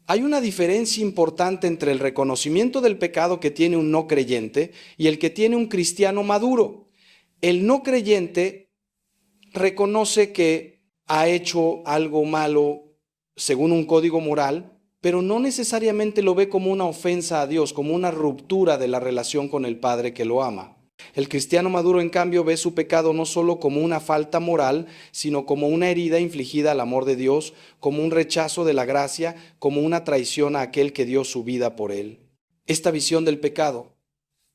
hay una diferencia importante entre el reconocimiento del pecado que tiene un no creyente y el que tiene un cristiano maduro. El no creyente reconoce que ha hecho algo malo según un código moral, pero no necesariamente lo ve como una ofensa a Dios, como una ruptura de la relación con el Padre que lo ama. El cristiano maduro, en cambio, ve su pecado no solo como una falta moral, sino como una herida infligida al amor de Dios, como un rechazo de la gracia, como una traición a aquel que dio su vida por él. Esta visión del pecado,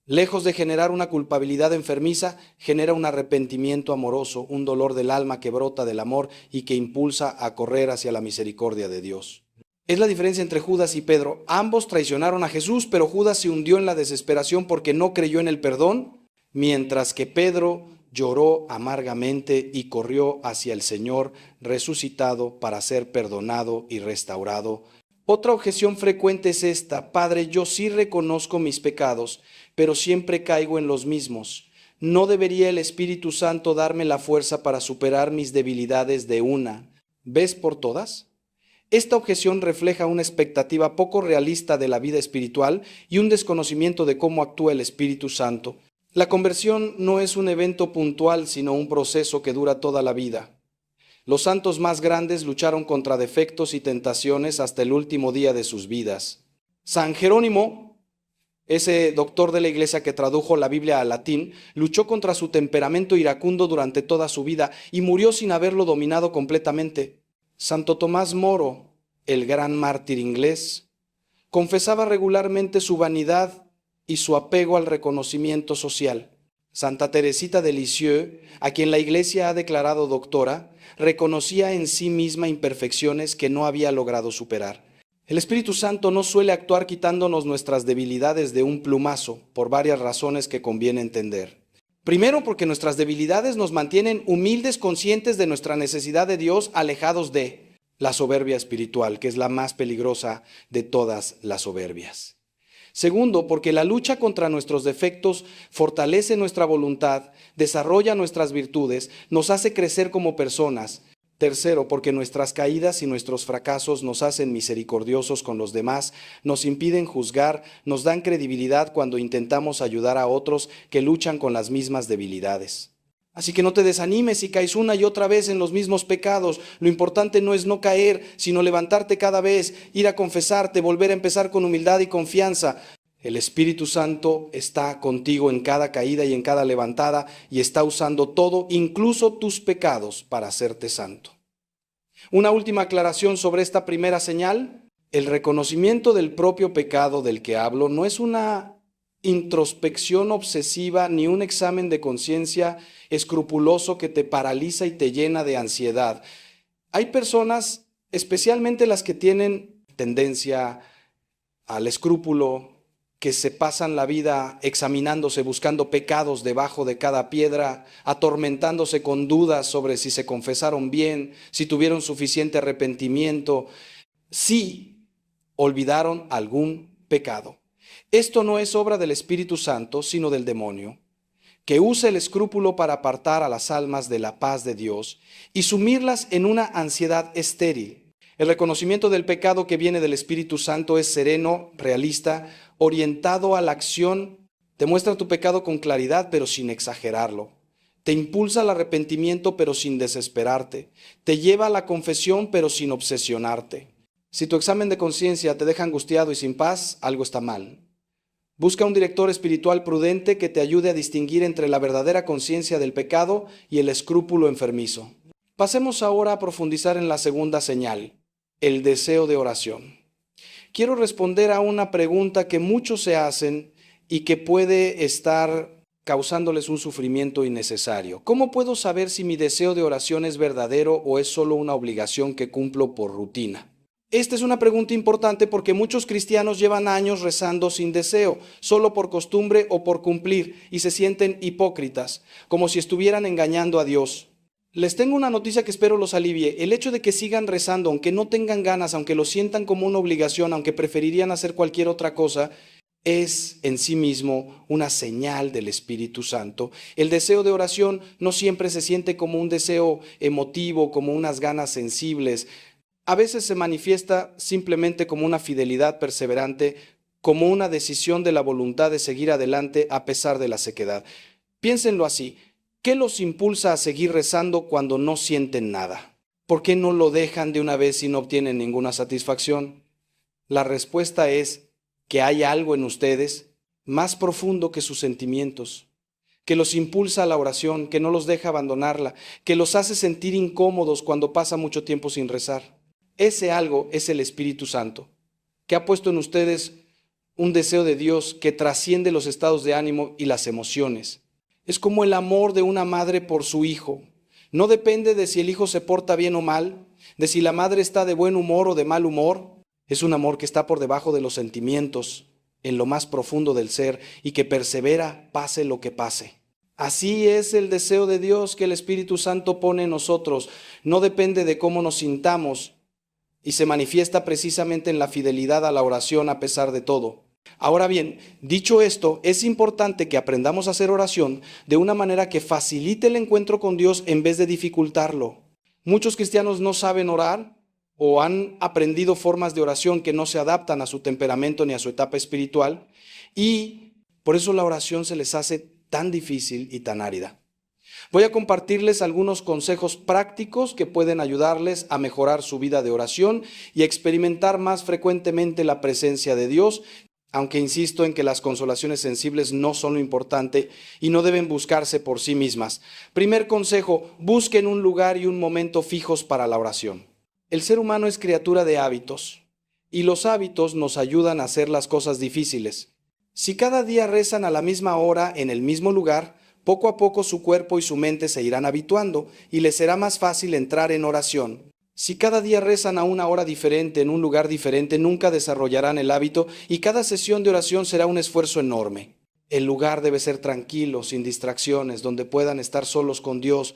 lejos de generar una culpabilidad enfermiza, genera un arrepentimiento amoroso, un dolor del alma que brota del amor y que impulsa a correr hacia la misericordia de Dios. Es la diferencia entre Judas y Pedro. Ambos traicionaron a Jesús, pero Judas se hundió en la desesperación porque no creyó en el perdón, mientras que Pedro lloró amargamente y corrió hacia el Señor resucitado para ser perdonado y restaurado. Otra objeción frecuente es esta: Padre, yo sí reconozco mis pecados, pero siempre caigo en los mismos. ¿No debería el Espíritu Santo darme la fuerza para superar mis debilidades de una vez por todas? Esta objeción refleja una expectativa poco realista de la vida espiritual y un desconocimiento de cómo actúa el Espíritu Santo. La conversión no es un evento puntual, sino un proceso que dura toda la vida. Los santos más grandes lucharon contra defectos y tentaciones hasta el último día de sus vidas. San Jerónimo, ese doctor de la Iglesia que tradujo la Biblia al latín, luchó contra su temperamento iracundo durante toda su vida y murió sin haberlo dominado completamente. Santo Tomás Moro, el gran mártir inglés, confesaba regularmente su vanidad y su apego al reconocimiento social. Santa Teresita de Lisieux, a quien la Iglesia ha declarado doctora, reconocía en sí misma imperfecciones que no había logrado superar. El Espíritu Santo no suele actuar quitándonos nuestras debilidades de un plumazo, por varias razones que conviene entender. Primero, porque nuestras debilidades nos mantienen humildes, conscientes de nuestra necesidad de Dios, alejados de la soberbia espiritual, que es la más peligrosa de todas las soberbias. Segundo, porque la lucha contra nuestros defectos fortalece nuestra voluntad, desarrolla nuestras virtudes, nos hace crecer como personas. Tercero, porque nuestras caídas y nuestros fracasos nos hacen misericordiosos con los demás, nos impiden juzgar, nos dan credibilidad cuando intentamos ayudar a otros que luchan con las mismas debilidades. Así que no te desanimes si caes una y otra vez en los mismos pecados. Lo importante no es no caer, sino levantarte cada vez, ir a confesarte, volver a empezar con humildad y confianza. El Espíritu Santo está contigo en cada caída y en cada levantada y está usando todo, incluso tus pecados, para hacerte santo. Una última aclaración sobre esta primera señal. El reconocimiento del propio pecado del que hablo no es una introspección obsesiva ni un examen de conciencia escrupuloso que te paraliza y te llena de ansiedad. Hay personas, especialmente las que tienen tendencia al escrúpulo, que se pasan la vida examinándose, buscando pecados debajo de cada piedra, atormentándose con dudas sobre si se confesaron bien, si tuvieron suficiente arrepentimiento, si olvidaron algún pecado. Esto no es obra del Espíritu Santo, sino del demonio, que usa el escrúpulo para apartar a las almas de la paz de Dios y sumirlas en una ansiedad estéril. El reconocimiento del pecado que viene del Espíritu Santo es sereno, realista, orientado a la acción. Te muestra tu pecado con claridad, pero sin exagerarlo. Te impulsa al arrepentimiento, pero sin desesperarte. Te lleva a la confesión, pero sin obsesionarte. Si tu examen de conciencia te deja angustiado y sin paz, algo está mal. Busca un director espiritual prudente que te ayude a distinguir entre la verdadera conciencia del pecado y el escrúpulo enfermizo. Pasemos ahora a profundizar en la segunda señal, el deseo de oración. Quiero responder a una pregunta que muchos se hacen y que puede estar causándoles un sufrimiento innecesario. ¿Cómo puedo saber si mi deseo de oración es verdadero o es solo una obligación que cumplo por rutina? Esta es una pregunta importante porque muchos cristianos llevan años rezando sin deseo, solo por costumbre o por cumplir, y se sienten hipócritas, como si estuvieran engañando a Dios. Les tengo una noticia que espero los alivie. El hecho de que sigan rezando, aunque no tengan ganas, aunque lo sientan como una obligación, aunque preferirían hacer cualquier otra cosa, es en sí mismo una señal del Espíritu Santo. El deseo de oración no siempre se siente como un deseo emotivo, como unas ganas sensibles. A veces se manifiesta simplemente como una fidelidad perseverante, como una decisión de la voluntad de seguir adelante a pesar de la sequedad. Piénsenlo así. ¿Qué los impulsa a seguir rezando cuando no sienten nada? ¿Por qué no lo dejan de una vez y no obtienen ninguna satisfacción? La respuesta es que hay algo en ustedes más profundo que sus sentimientos, que los impulsa a la oración, que no los deja abandonarla, que los hace sentir incómodos cuando pasa mucho tiempo sin rezar. Ese algo es el Espíritu Santo, que ha puesto en ustedes un deseo de Dios que trasciende los estados de ánimo y las emociones. Es como el amor de una madre por su hijo. No depende de si el hijo se porta bien o mal, de si la madre está de buen humor o de mal humor. Es un amor que está por debajo de los sentimientos, en lo más profundo del ser, y que persevera pase lo que pase. Así es el deseo de Dios que el Espíritu Santo pone en nosotros. No depende de cómo nos sintamos y se manifiesta precisamente en la fidelidad a la oración a pesar de todo. Ahora bien, dicho esto, es importante que aprendamos a hacer oración de una manera que facilite el encuentro con Dios en vez de dificultarlo. Muchos cristianos no saben orar o han aprendido formas de oración que no se adaptan a su temperamento ni a su etapa espiritual, y por eso la oración se les hace tan difícil y tan árida. Voy a compartirles algunos consejos prácticos que pueden ayudarles a mejorar su vida de oración y a experimentar más frecuentemente la presencia de Dios, aunque insisto en que las consolaciones sensibles no son lo importante y no deben buscarse por sí mismas. Primer consejo: busquen un lugar y un momento fijos para la oración. El ser humano es criatura de hábitos y los hábitos nos ayudan a hacer las cosas difíciles. Si cada día rezan a la misma hora en el mismo lugar, poco a poco su cuerpo y su mente se irán habituando y les será más fácil entrar en oración. Si cada día rezan a una hora diferente, en un lugar diferente, nunca desarrollarán el hábito y cada sesión de oración será un esfuerzo enorme. El lugar debe ser tranquilo, sin distracciones, donde puedan estar solos con Dios.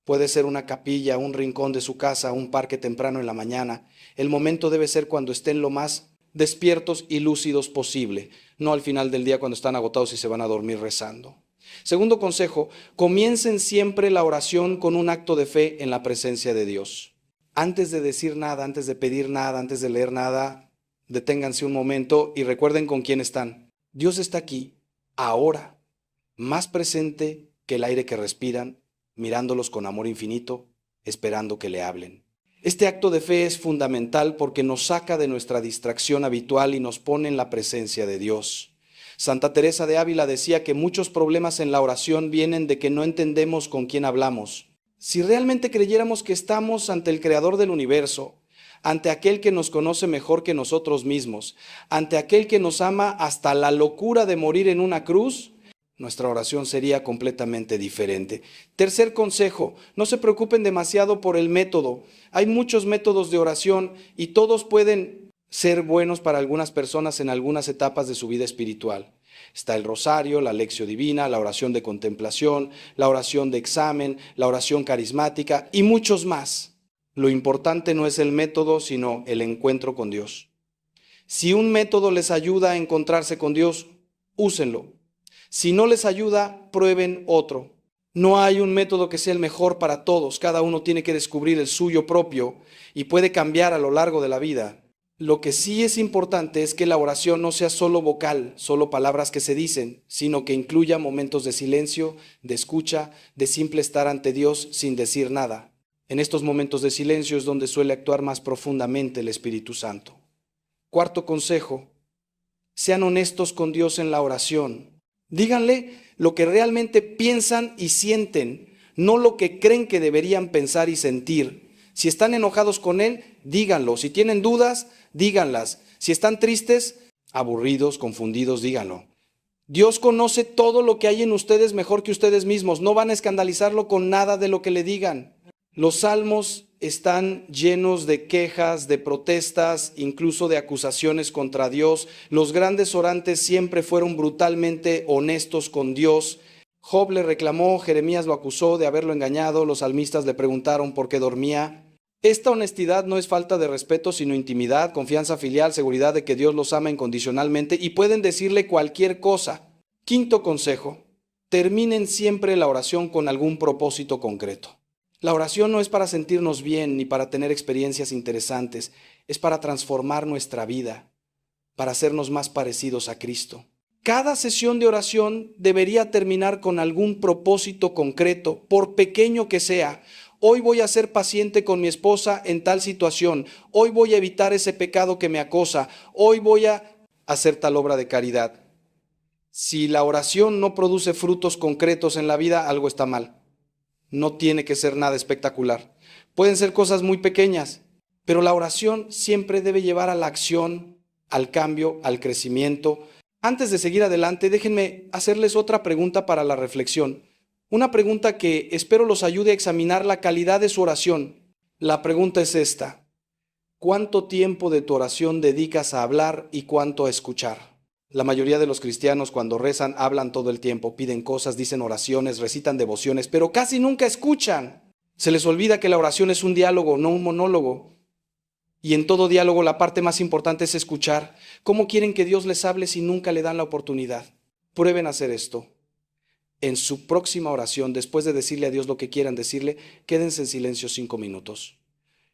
Puede ser una capilla, un rincón de su casa, un parque temprano en la mañana. El momento debe ser cuando estén lo más despiertos y lúcidos posible, no al final del día cuando están agotados y se van a dormir rezando. Segundo consejo, comiencen siempre la oración con un acto de fe en la presencia de Dios. Antes de decir nada, antes de pedir nada, antes de leer nada, deténganse un momento y recuerden con quién están. Dios está aquí, ahora, más presente que el aire que respiran, mirándolos con amor infinito, esperando que le hablen. Este acto de fe es fundamental porque nos saca de nuestra distracción habitual y nos pone en la presencia de Dios. Santa Teresa de Ávila decía que muchos problemas en la oración vienen de que no entendemos con quién hablamos. Si realmente creyéramos que estamos ante el Creador del universo, ante aquel que nos conoce mejor que nosotros mismos, ante aquel que nos ama hasta la locura de morir en una cruz, nuestra oración sería completamente diferente. Tercer consejo, no se preocupen demasiado por el método. Hay muchos métodos de oración y todos pueden ser buenos para algunas personas en algunas etapas de su vida espiritual. Está el rosario, la lección divina, la oración de contemplación, la oración de examen, la oración carismática y muchos más. Lo importante no es el método, sino el encuentro con Dios. Si un método les ayuda a encontrarse con Dios, úsenlo. Si no les ayuda, prueben otro. No hay un método que sea el mejor para todos. Cada uno tiene que descubrir el suyo propio y puede cambiar a lo largo de la vida. Lo que sí es importante es que la oración no sea solo vocal, solo palabras que se dicen, sino que incluya momentos de silencio, de escucha, de simple estar ante Dios sin decir nada. En estos momentos de silencio es donde suele actuar más profundamente el Espíritu Santo. Cuarto consejo, sean honestos con Dios en la oración. Díganle lo que realmente piensan y sienten, no lo que creen que deberían pensar y sentir. Si están enojados con Él, díganlo. Si tienen dudas, díganlas. Si están tristes, aburridos, confundidos, díganlo. Dios conoce todo lo que hay en ustedes mejor que ustedes mismos. No van a escandalizarlo con nada de lo que le digan. Los salmos están llenos de quejas, de protestas, incluso de acusaciones contra Dios. Los grandes orantes siempre fueron brutalmente honestos con Dios. Job le reclamó, Jeremías lo acusó de haberlo engañado, los salmistas le preguntaron por qué dormía. Esta honestidad no es falta de respeto, sino intimidad, confianza filial, seguridad de que Dios los ama incondicionalmente y pueden decirle cualquier cosa. Quinto consejo, terminen siempre la oración con algún propósito concreto. La oración no es para sentirnos bien ni para tener experiencias interesantes, es para transformar nuestra vida, para hacernos más parecidos a Cristo. Cada sesión de oración debería terminar con algún propósito concreto, por pequeño que sea. Hoy voy a ser paciente con mi esposa en tal situación, hoy voy a evitar ese pecado que me acosa, hoy voy a hacer tal obra de caridad. Si la oración no produce frutos concretos en la vida, algo está mal. No tiene que ser nada espectacular. Pueden ser cosas muy pequeñas, pero la oración siempre debe llevar a la acción, al cambio, al crecimiento. Antes de seguir adelante, déjenme hacerles otra pregunta para la reflexión. Una pregunta que espero los ayude a examinar la calidad de su oración. La pregunta es esta: ¿cuánto tiempo de tu oración dedicas a hablar y cuánto a escuchar? La mayoría de los cristianos cuando rezan hablan todo el tiempo, piden cosas, dicen oraciones, recitan devociones, pero casi nunca escuchan. Se les olvida que la oración es un diálogo, no un monólogo. Y en todo diálogo la parte más importante es escuchar. ¿Cómo quieren que Dios les hable si nunca le dan la oportunidad? Prueben a hacer esto. En su próxima oración, después de decirle a Dios lo que quieran decirle, quédense en silencio 5 minutos.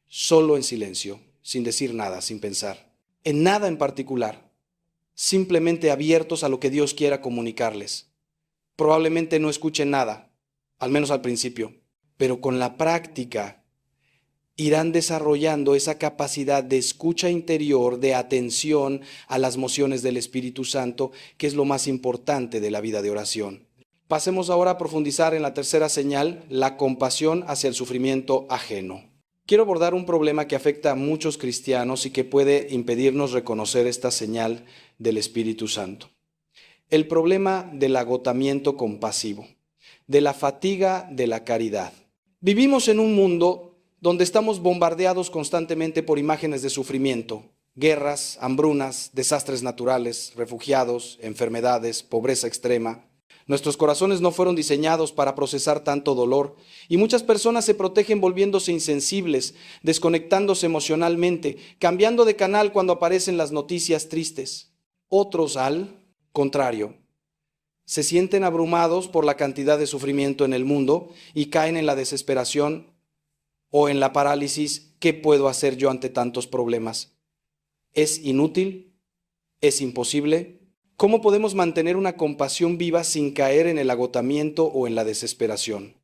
Solo en silencio, sin decir nada, sin pensar. En nada en particular. Simplemente abiertos a lo que Dios quiera comunicarles. Probablemente no escuchen nada, al menos al principio, pero con la práctica irán desarrollando esa capacidad de escucha interior, de atención a las mociones del Espíritu Santo, que es lo más importante de la vida de oración. Pasemos ahora a profundizar en la tercera señal, la compasión hacia el sufrimiento ajeno. Quiero abordar un problema que afecta a muchos cristianos y que puede impedirnos reconocer esta señal del Espíritu Santo. El problema del agotamiento compasivo, de la fatiga de la caridad. Vivimos en un mundo donde estamos bombardeados constantemente por imágenes de sufrimiento. guerras, hambrunas, desastres naturales, refugiados, enfermedades, pobreza extrema. Nuestros corazones no fueron diseñados para procesar tanto dolor y muchas personas se protegen volviéndose insensibles, desconectándose emocionalmente, cambiando de canal cuando aparecen las noticias tristes. Otros, al contrario, se sienten abrumados por la cantidad de sufrimiento en el mundo y caen en la desesperación o en la parálisis. ¿Qué puedo hacer yo ante tantos problemas? ¿Es inútil? ¿Es imposible? ¿Cómo podemos mantener una compasión viva sin caer en el agotamiento o en la desesperación?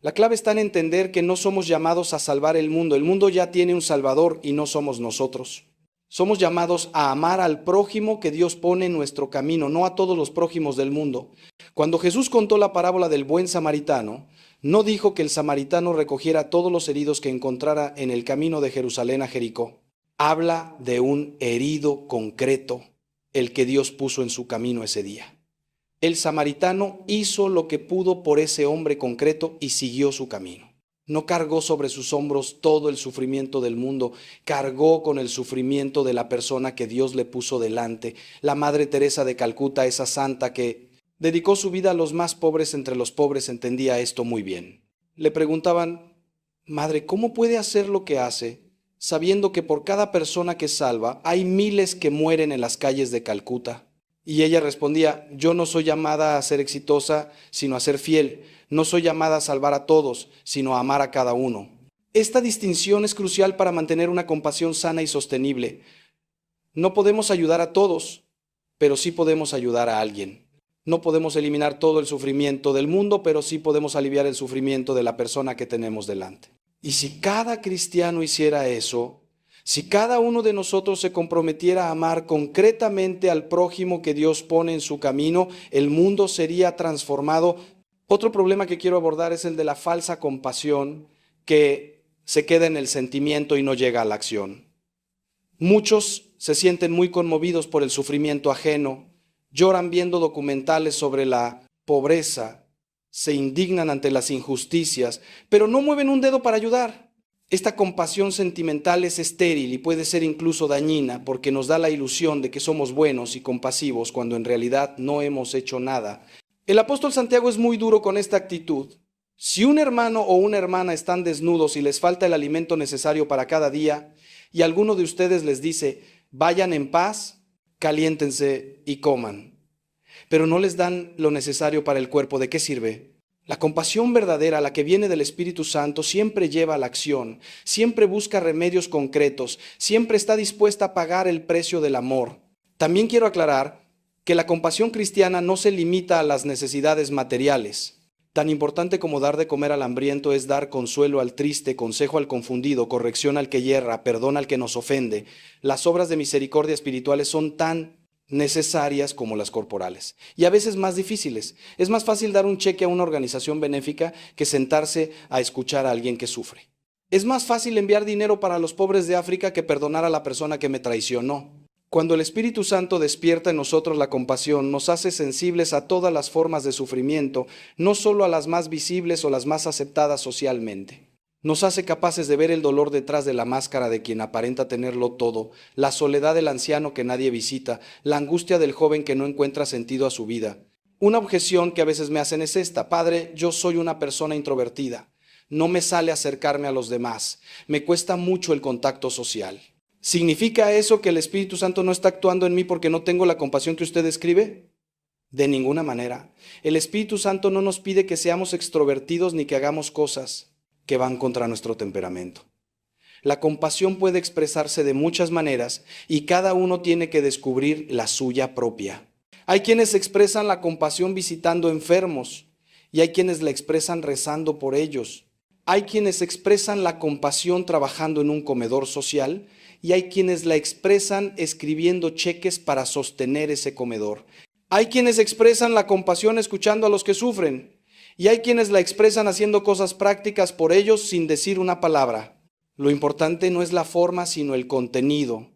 La clave está en entender que no somos llamados a salvar el mundo ya tiene un Salvador y no somos nosotros. Somos llamados a amar al prójimo que Dios pone en nuestro camino, no a todos los prójimos del mundo. Cuando Jesús contó la parábola del buen samaritano, no dijo que el samaritano recogiera a todos los heridos que encontrara en el camino de Jerusalén a Jericó. Habla de un herido concreto, el que Dios puso en su camino ese día. El samaritano hizo lo que pudo por ese hombre concreto y siguió su camino. No cargó sobre sus hombros todo el sufrimiento del mundo, cargó con el sufrimiento de la persona que Dios le puso delante. La Madre Teresa de Calcuta, esa santa que dedicó su vida a los más pobres entre los pobres, entendía esto muy bien. Le preguntaban: Madre, ¿cómo puede hacer lo que hace, sabiendo que por cada persona que salva hay miles que mueren en las calles de Calcuta? Y ella respondía: yo no soy llamada a ser exitosa, sino a ser fiel. No soy llamada a salvar a todos, sino a amar a cada uno. Esta distinción es crucial para mantener una compasión sana y sostenible. No podemos ayudar a todos, pero sí podemos ayudar a alguien. No podemos eliminar todo el sufrimiento del mundo, pero sí podemos aliviar el sufrimiento de la persona que tenemos delante. Y si cada cristiano hiciera eso, si cada uno de nosotros se comprometiera a amar concretamente al prójimo que Dios pone en su camino, el mundo sería transformado. Otro problema que quiero abordar es el de la falsa compasión que se queda en el sentimiento y no llega a la acción. Muchos se sienten muy conmovidos por el sufrimiento ajeno, lloran viendo documentales sobre la pobreza, se indignan ante las injusticias, pero no mueven un dedo para ayudar. Esta compasión sentimental es estéril y puede ser incluso dañina porque nos da la ilusión de que somos buenos y compasivos cuando en realidad no hemos hecho nada. El apóstol Santiago es muy duro con esta actitud. Si un hermano o una hermana están desnudos y les falta el alimento necesario para cada día, y alguno de ustedes les dice: vayan en paz, caliéntense y coman, pero no les dan lo necesario para el cuerpo, ¿de qué sirve? La compasión verdadera, la que viene del Espíritu Santo, siempre lleva a la acción, siempre busca remedios concretos, siempre está dispuesta a pagar el precio del amor. También quiero aclarar que la compasión cristiana no se limita a las necesidades materiales. Tan importante como dar de comer al hambriento es dar consuelo al triste, consejo al confundido, corrección al que yerra, perdón al que nos ofende. Las obras de misericordia espirituales son tan necesarias como las corporales, y a veces más difíciles. Es más fácil dar un cheque a una organización benéfica que sentarse a escuchar a alguien que sufre. Es más fácil enviar dinero para los pobres de África que perdonar a la persona que me traicionó. Cuando el Espíritu Santo despierta en nosotros la compasión, nos hace sensibles a todas las formas de sufrimiento, no solo a las más visibles o las más aceptadas socialmente. Nos hace capaces de ver el dolor detrás de la máscara de quien aparenta tenerlo todo, la soledad del anciano que nadie visita, la angustia del joven que no encuentra sentido a su vida. Una objeción que a veces me hacen es esta: Padre, yo soy una persona introvertida, no me sale acercarme a los demás, me cuesta mucho el contacto social. ¿Significa eso que el Espíritu Santo no está actuando en mí porque no tengo la compasión que usted describe? De ninguna manera. El Espíritu Santo no nos pide que seamos extrovertidos ni que hagamos cosas que van contra nuestro temperamento. La compasión puede expresarse de muchas maneras y cada uno tiene que descubrir la suya propia. Hay quienes expresan la compasión visitando enfermos y hay quienes la expresan rezando por ellos. Hay quienes expresan la compasión trabajando en un comedor social y hay quienes la expresan escribiendo cheques para sostener ese comedor. Hay quienes expresan la compasión escuchando a los que sufren y hay quienes la expresan haciendo cosas prácticas por ellos sin decir una palabra. Lo importante no es la forma, sino el contenido,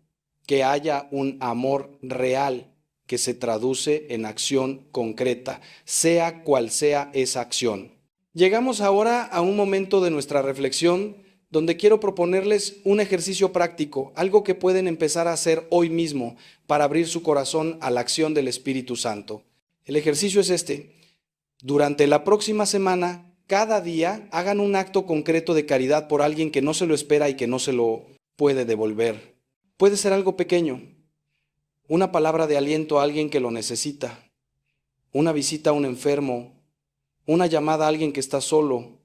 que haya un amor real que se traduce en acción concreta, sea cual sea esa acción. Llegamos ahora a un momento de nuestra reflexión donde quiero proponerles un ejercicio práctico, algo que pueden empezar a hacer hoy mismo para abrir su corazón a la acción del Espíritu Santo. El ejercicio es este. Durante la próxima semana, cada día, hagan un acto concreto de caridad por alguien que no se lo espera y que no se lo puede devolver. Puede ser algo pequeño, una palabra de aliento a alguien que lo necesita, una visita a un enfermo, una llamada a alguien que está solo,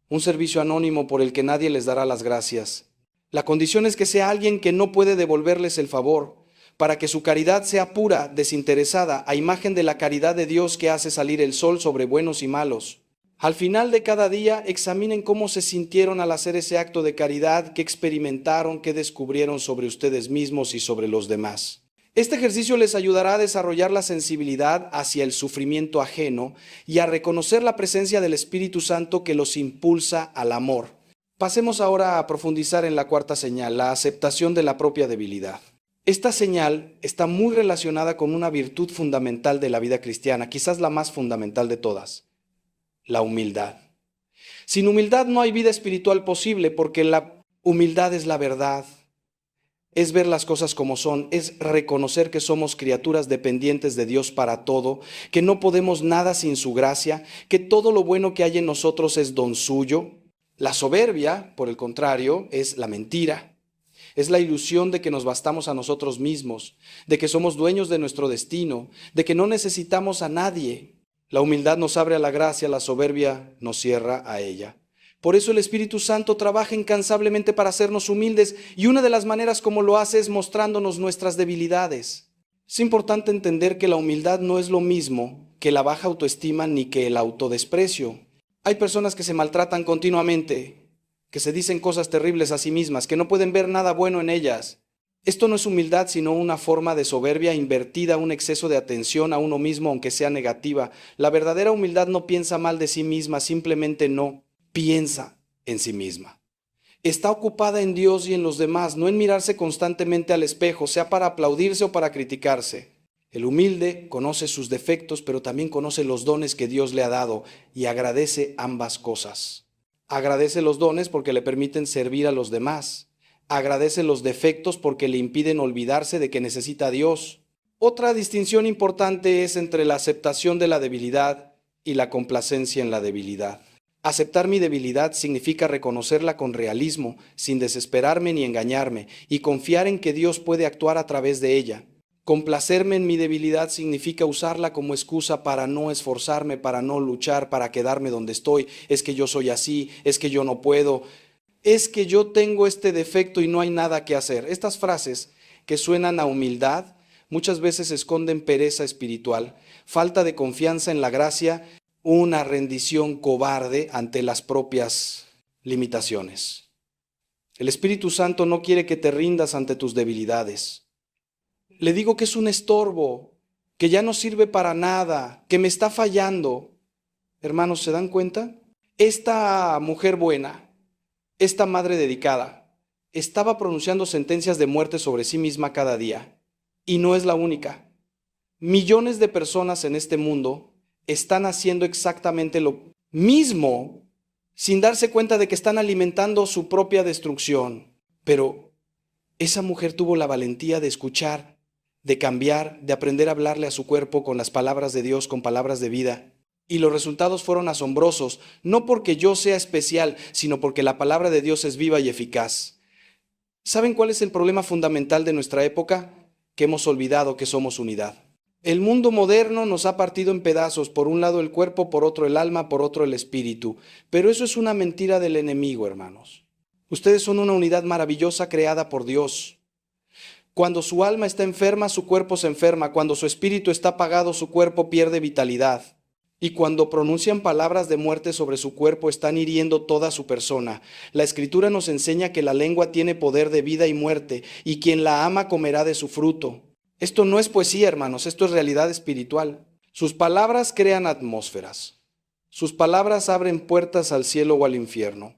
un servicio anónimo por el que nadie les dará las gracias. La condición es que sea alguien que no puede devolverles el favor, para que su caridad sea pura, desinteresada, a imagen de la caridad de Dios que hace salir el sol sobre buenos y malos. Al final de cada día, examinen cómo se sintieron al hacer ese acto de caridad, qué experimentaron, qué descubrieron sobre ustedes mismos y sobre los demás. Este ejercicio les ayudará a desarrollar la sensibilidad hacia el sufrimiento ajeno y a reconocer la presencia del Espíritu Santo que los impulsa al amor. Pasemos ahora a profundizar en la cuarta señal, la aceptación de la propia debilidad. Esta señal está muy relacionada con una virtud fundamental de la vida cristiana, quizás la más fundamental de todas, la humildad. Sin humildad no hay vida espiritual posible, porque la humildad es la verdad. Es ver las cosas como son, es reconocer que somos criaturas dependientes de Dios para todo, que no podemos nada sin su gracia, que todo lo bueno que hay en nosotros es don suyo. La soberbia, por el contrario, es la mentira. Es la ilusión de que nos bastamos a nosotros mismos, de que somos dueños de nuestro destino, de que no necesitamos a nadie. La humildad nos abre a la gracia, la soberbia nos cierra a ella. Por eso el Espíritu Santo trabaja incansablemente para hacernos humildes, y una de las maneras como lo hace es mostrándonos nuestras debilidades. Es importante entender que la humildad no es lo mismo que la baja autoestima ni que el autodesprecio. Hay personas que se maltratan continuamente, que se dicen cosas terribles a sí mismas, que no pueden ver nada bueno en ellas. Esto no es humildad, sino una forma de soberbia invertida, un exceso de atención a uno mismo, aunque sea negativa. La verdadera humildad no piensa mal de sí misma, simplemente no piensa en sí misma. Está ocupada en Dios y en los demás, no en mirarse constantemente al espejo, sea para aplaudirse o para criticarse. El humilde conoce sus defectos, pero también conoce los dones que Dios le ha dado y agradece ambas cosas. Agradece los dones porque le permiten servir a los demás. Agradece los defectos porque le impiden olvidarse de que necesita a Dios. Otra distinción importante es entre la aceptación de la debilidad y la complacencia en la debilidad. Aceptar mi debilidad significa reconocerla con realismo, sin desesperarme ni engañarme, y confiar en que Dios puede actuar a través de ella. Complacerme en mi debilidad significa usarla como excusa para no esforzarme, para no luchar, para quedarme donde estoy. Es que yo soy así, es que yo no puedo, es que yo tengo este defecto y no hay nada que hacer. Estas frases que suenan a humildad muchas veces esconden pereza espiritual, falta de confianza en la gracia, una rendición cobarde ante las propias limitaciones. El Espíritu Santo no quiere que te rindas ante tus debilidades. Le digo que es un estorbo, que ya no sirve para nada, que me está fallando. Hermanos, ¿se dan cuenta? Esta mujer buena, esta madre dedicada, estaba pronunciando sentencias de muerte sobre sí misma cada día. Y no es la única. Millones de personas en este mundo están haciendo exactamente lo mismo sin darse cuenta de que están alimentando su propia destrucción. Pero esa mujer tuvo la valentía de escuchar, de cambiar, de aprender a hablarle a su cuerpo con las palabras de Dios, con palabras de vida. Y los resultados fueron asombrosos, no porque yo sea especial, sino porque la palabra de Dios es viva y eficaz. ¿Saben cuál es el problema fundamental de nuestra época? Que hemos olvidado que somos unidad. El mundo moderno nos ha partido en pedazos, por un lado el cuerpo, por otro el alma, por otro el espíritu. Pero eso es una mentira del enemigo, hermanos. Ustedes son una unidad maravillosa creada por Dios. Cuando su alma está enferma, su cuerpo se enferma. Cuando su espíritu está apagado, su cuerpo pierde vitalidad. Y cuando pronuncian palabras de muerte sobre su cuerpo, están hiriendo toda su persona. La Escritura nos enseña que la lengua tiene poder de vida y muerte, y quien la ama comerá de su fruto. Esto no es poesía, hermanos, esto es realidad espiritual. Sus palabras crean atmósferas. Sus palabras abren puertas al cielo o al infierno.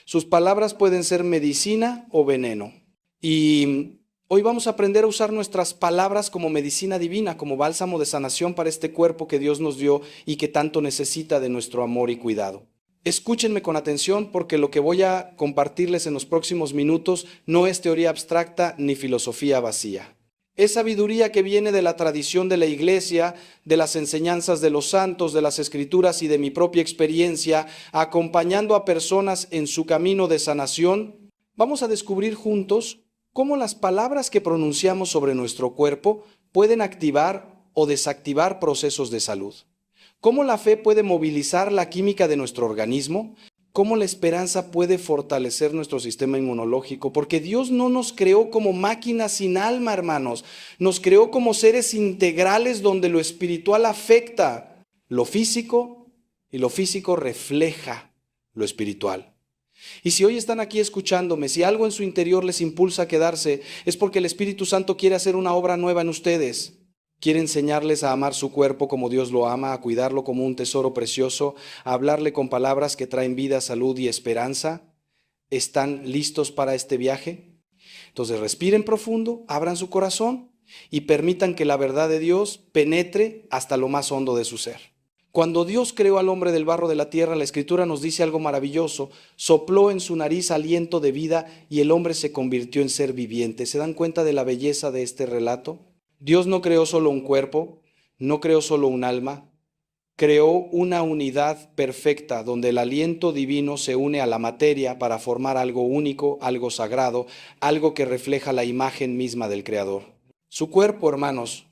Sus palabras pueden ser medicina o veneno. Y hoy vamos a aprender a usar nuestras palabras como medicina divina, como bálsamo de sanación para este cuerpo que Dios nos dio y que tanto necesita de nuestro amor y cuidado. Escúchenme con atención porque lo que voy a compartirles en los próximos minutos no es teoría abstracta ni filosofía vacía. Es sabiduría que viene de la tradición de la Iglesia, de las enseñanzas de los santos, de las Escrituras y de mi propia experiencia, acompañando a personas en su camino de sanación. Vamos a descubrir juntos cómo las palabras que pronunciamos sobre nuestro cuerpo pueden activar o desactivar procesos de salud. Cómo la fe puede movilizar la química de nuestro organismo, cómo la esperanza puede fortalecer nuestro sistema inmunológico, porque Dios no nos creó como máquinas sin alma, hermanos, nos creó como seres integrales donde lo espiritual afecta lo físico y lo físico refleja lo espiritual. Y si hoy están aquí escuchándome, si algo en su interior les impulsa a quedarse, es porque el Espíritu Santo quiere hacer una obra nueva en ustedes. Quiere enseñarles a amar su cuerpo como Dios lo ama, a cuidarlo como un tesoro precioso, a hablarle con palabras que traen vida, salud y esperanza. ¿Están listos para este viaje? Entonces respiren profundo, abran su corazón y permitan que la verdad de Dios penetre hasta lo más hondo de su ser. Cuando Dios creó al hombre del barro de la tierra, la Escritura nos dice algo maravilloso. Sopló en su nariz aliento de vida y el hombre se convirtió en ser viviente. ¿Se dan cuenta de la belleza de este relato? Dios no creó solo un cuerpo, no creó solo un alma, creó una unidad perfecta donde el aliento divino se une a la materia para formar algo único, algo sagrado, algo que refleja la imagen misma del Creador. Su cuerpo, hermanos,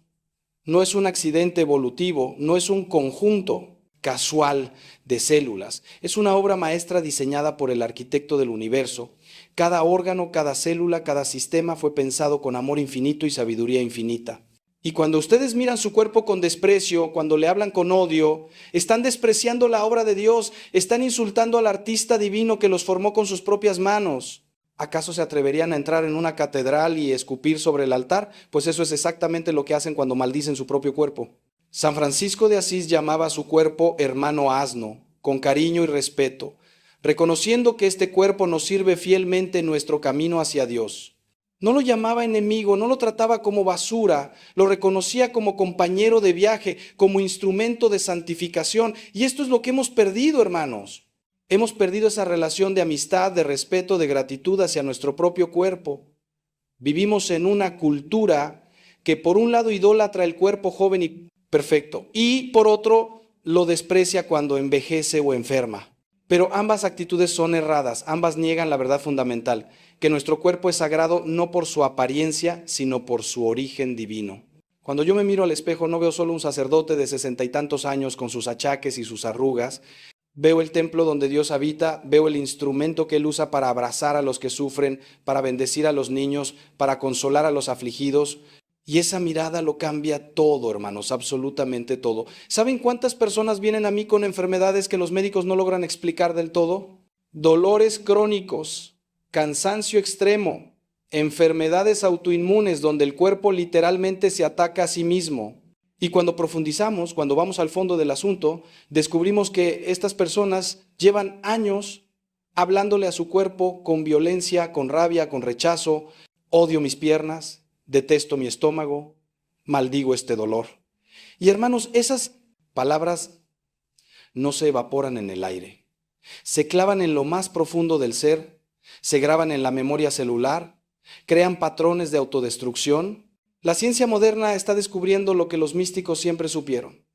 no es un accidente evolutivo, no es un conjunto casual de células, es una obra maestra diseñada por el arquitecto del universo. Cada órgano, cada célula, cada sistema fue pensado con amor infinito y sabiduría infinita. Y cuando ustedes miran su cuerpo con desprecio, cuando le hablan con odio, están despreciando la obra de Dios, están insultando al artista divino que los formó con sus propias manos. ¿Acaso se atreverían a entrar en una catedral y escupir sobre el altar? Pues eso es exactamente lo que hacen cuando maldicen su propio cuerpo. San Francisco de Asís llamaba a su cuerpo hermano asno, con cariño y respeto, reconociendo que este cuerpo nos sirve fielmente en nuestro camino hacia Dios. No lo llamaba enemigo, no lo trataba como basura, lo reconocía como compañero de viaje, como instrumento de santificación. Y esto es lo que hemos perdido, hermanos. Hemos perdido esa relación de amistad, de respeto, de gratitud hacia nuestro propio cuerpo. Vivimos en una cultura que por un lado idolatra el cuerpo joven y perfecto y por otro lo desprecia cuando envejece o enferma. Pero ambas actitudes son erradas, ambas niegan la verdad fundamental, que nuestro cuerpo es sagrado no por su apariencia, sino por su origen divino. Cuando yo me miro al espejo no veo solo un sacerdote de 60 y tantos años con sus achaques y sus arrugas, veo el templo donde Dios habita, veo el instrumento que Él usa para abrazar a los que sufren, para bendecir a los niños, para consolar a los afligidos. Y esa mirada lo cambia todo, hermanos, absolutamente todo. ¿Saben cuántas personas vienen a mí con enfermedades que los médicos no logran explicar del todo? Dolores crónicos, cansancio extremo, enfermedades autoinmunes donde el cuerpo literalmente se ataca a sí mismo. Y cuando profundizamos, cuando vamos al fondo del asunto, descubrimos que estas personas llevan años hablándole a su cuerpo con violencia, con rabia, con rechazo. Odio mis piernas, detesto mi estómago, maldigo este dolor. Y hermanos, esas palabras no se evaporan en el aire. Se clavan en lo más profundo del ser, se graban en la memoria celular, crean patrones de autodestrucción. La ciencia moderna está descubriendo lo que los místicos siempre supieron,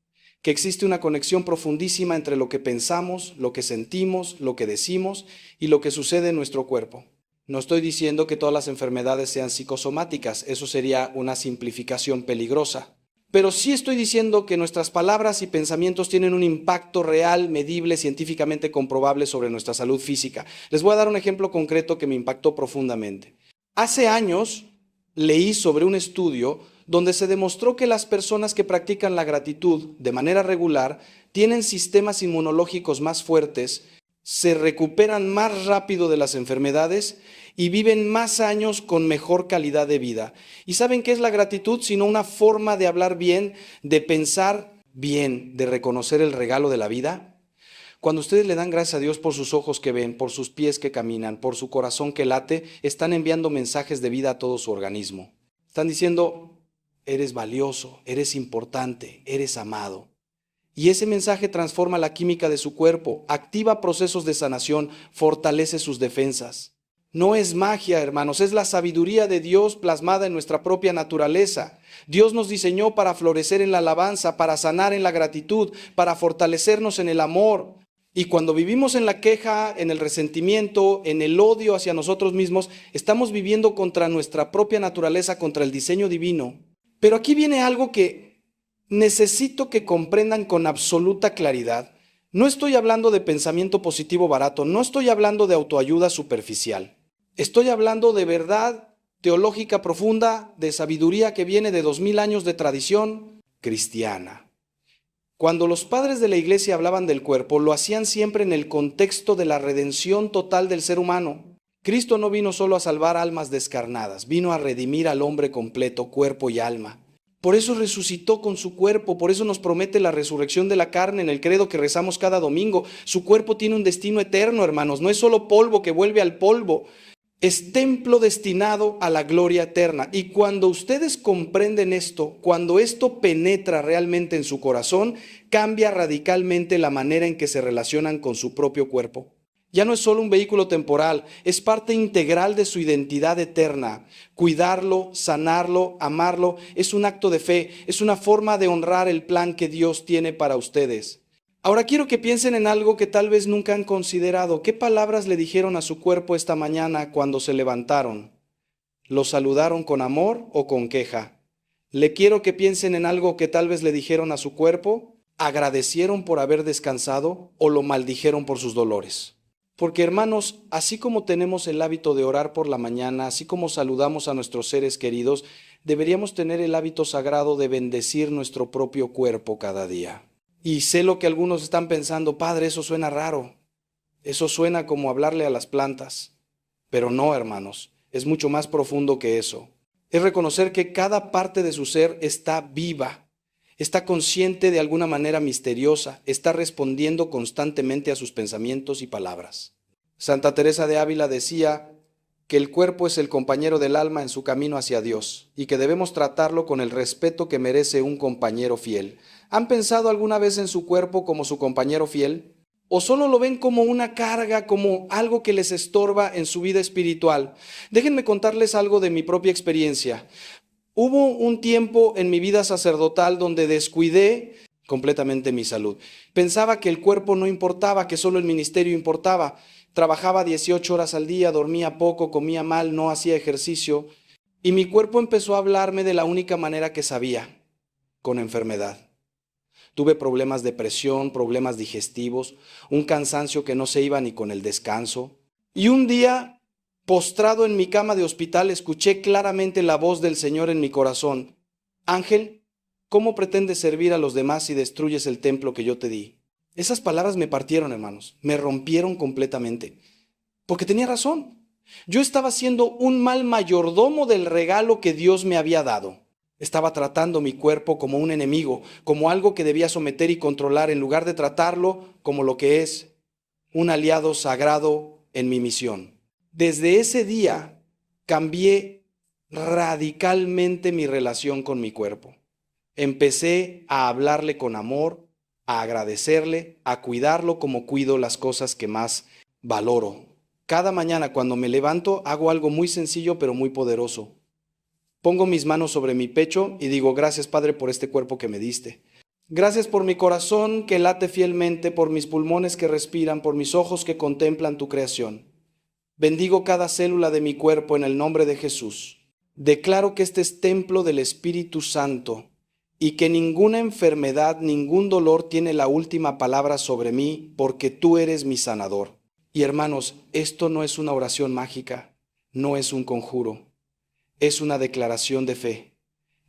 que existe una conexión profundísima entre lo que pensamos, lo que sentimos, lo que decimos y lo que sucede en nuestro cuerpo. No estoy diciendo que todas las enfermedades sean psicosomáticas, eso sería una simplificación peligrosa. Pero sí estoy diciendo que nuestras palabras y pensamientos tienen un impacto real, medible, científicamente comprobable sobre nuestra salud física. Les voy a dar un ejemplo concreto que me impactó profundamente. Hace años leí sobre un estudio donde se demostró que las personas que practican la gratitud de manera regular tienen sistemas inmunológicos más fuertes, se recuperan más rápido de las enfermedades y viven más años con mejor calidad de vida. ¿Y saben qué es la gratitud? Sino una forma de hablar bien, de pensar bien, de reconocer el regalo de la vida. Cuando ustedes le dan gracias a Dios por sus ojos que ven, por sus pies que caminan, por su corazón que late, están enviando mensajes de vida a todo su organismo. Están diciendo, eres valioso, eres importante, eres amado. Y ese mensaje transforma la química de su cuerpo, activa procesos de sanación, fortalece sus defensas. No es magia, hermanos, es la sabiduría de Dios plasmada en nuestra propia naturaleza. Dios nos diseñó para florecer en la alabanza, para sanar en la gratitud, para fortalecernos en el amor. Y cuando vivimos en la queja, en el resentimiento, en el odio hacia nosotros mismos, estamos viviendo contra nuestra propia naturaleza, contra el diseño divino. Pero aquí viene algo que necesito que comprendan con absoluta claridad. No estoy hablando de pensamiento positivo barato, no estoy hablando de autoayuda superficial. Estoy hablando de verdad teológica profunda, de sabiduría que viene de 2000 años de tradición cristiana. Cuando los padres de la iglesia hablaban del cuerpo, lo hacían siempre en el contexto de la redención total del ser humano. Cristo no vino solo a salvar almas descarnadas, vino a redimir al hombre completo, cuerpo y alma. Por eso resucitó con su cuerpo, por eso nos promete la resurrección de la carne en el credo que rezamos cada domingo. Su cuerpo tiene un destino eterno, hermanos, no es solo polvo que vuelve al polvo. Es templo destinado a la gloria eterna. Y cuando ustedes comprenden esto, cuando esto penetra realmente en su corazón, cambia radicalmente la manera en que se relacionan con su propio cuerpo. Ya no es solo un vehículo temporal, es parte integral de su identidad eterna. Cuidarlo, sanarlo, amarlo, es un acto de fe, es una forma de honrar el plan que Dios tiene para ustedes. Ahora quiero que piensen en algo que tal vez nunca han considerado. ¿Qué palabras le dijeron a su cuerpo esta mañana cuando se levantaron? ¿Lo saludaron con amor o con queja? Le quiero que piensen en algo que tal vez le dijeron a su cuerpo. ¿Agradecieron por haber descansado o lo maldijeron por sus dolores? Porque hermanos, así como tenemos el hábito de orar por la mañana, así como saludamos a nuestros seres queridos, deberíamos tener el hábito sagrado de bendecir nuestro propio cuerpo cada día. Y sé lo que algunos están pensando, Padre, eso suena raro, eso suena como hablarle a las plantas. Pero no, hermanos, es mucho más profundo que eso. Es reconocer que cada parte de su ser está viva, está consciente de alguna manera misteriosa, está respondiendo constantemente a sus pensamientos y palabras. Santa Teresa de Ávila decía que el cuerpo es el compañero del alma en su camino hacia Dios y que debemos tratarlo con el respeto que merece un compañero fiel. ¿Han pensado alguna vez en su cuerpo como su compañero fiel? ¿O solo lo ven como una carga, como algo que les estorba en su vida espiritual? Déjenme contarles algo de mi propia experiencia. Hubo un tiempo en mi vida sacerdotal donde descuidé completamente mi salud. Pensaba que el cuerpo no importaba, que solo el ministerio importaba. Trabajaba 18 horas al día, dormía poco, comía mal, no hacía ejercicio. Y mi cuerpo empezó a hablarme de la única manera que sabía, con enfermedad. Tuve problemas de presión, problemas digestivos, un cansancio que no se iba ni con el descanso. Y un día, postrado en mi cama de hospital, escuché claramente la voz del Señor en mi corazón. Ángel, ¿cómo pretendes servir a los demás si destruyes el templo que yo te di? Esas palabras me partieron, hermanos, me rompieron completamente. Porque tenía razón. Yo estaba siendo un mal mayordomo del regalo que Dios me había dado. Estaba tratando mi cuerpo como un enemigo, como algo que debía someter y controlar, en lugar de tratarlo como lo que es, un aliado sagrado en mi misión. Desde ese día cambié radicalmente mi relación con mi cuerpo. Empecé a hablarle con amor, a agradecerle, a cuidarlo como cuido las cosas que más valoro. Cada mañana cuando me levanto hago algo muy sencillo pero muy poderoso. Pongo mis manos sobre mi pecho y digo, gracias Padre por este cuerpo que me diste. Gracias por mi corazón que late fielmente, por mis pulmones que respiran, por mis ojos que contemplan tu creación. Bendigo cada célula de mi cuerpo en el nombre de Jesús. Declaro que este es templo del Espíritu Santo y que ninguna enfermedad, ningún dolor tiene la última palabra sobre mí, porque tú eres mi sanador. Y hermanos, esto no es una oración mágica, no es un conjuro. Es una declaración de fe,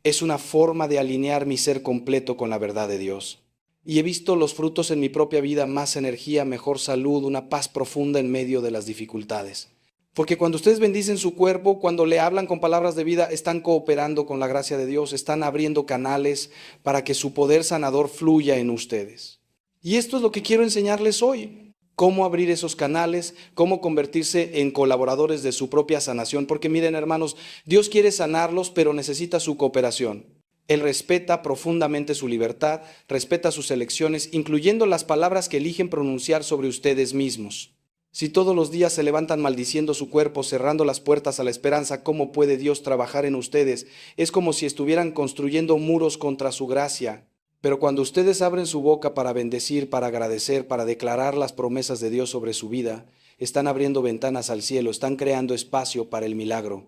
es una forma de alinear mi ser completo con la verdad de Dios. Y he visto los frutos en mi propia vida, más energía, mejor salud, una paz profunda en medio de las dificultades. Porque cuando ustedes bendicen su cuerpo, cuando le hablan con palabras de vida, están cooperando con la gracia de Dios, están abriendo canales para que su poder sanador fluya en ustedes. Y esto es lo que quiero enseñarles hoy. Cómo abrir esos canales, cómo convertirse en colaboradores de su propia sanación. Porque miren, hermanos, Dios quiere sanarlos, pero necesita su cooperación. Él respeta profundamente su libertad, respeta sus elecciones, incluyendo las palabras que eligen pronunciar sobre ustedes mismos. Si todos los días se levantan maldiciendo su cuerpo, cerrando las puertas a la esperanza, ¿cómo puede Dios trabajar en ustedes? Es como si estuvieran construyendo muros contra su gracia. Pero cuando ustedes abren su boca para bendecir, para agradecer, para declarar las promesas de Dios sobre su vida, están abriendo ventanas al cielo, están creando espacio para el milagro.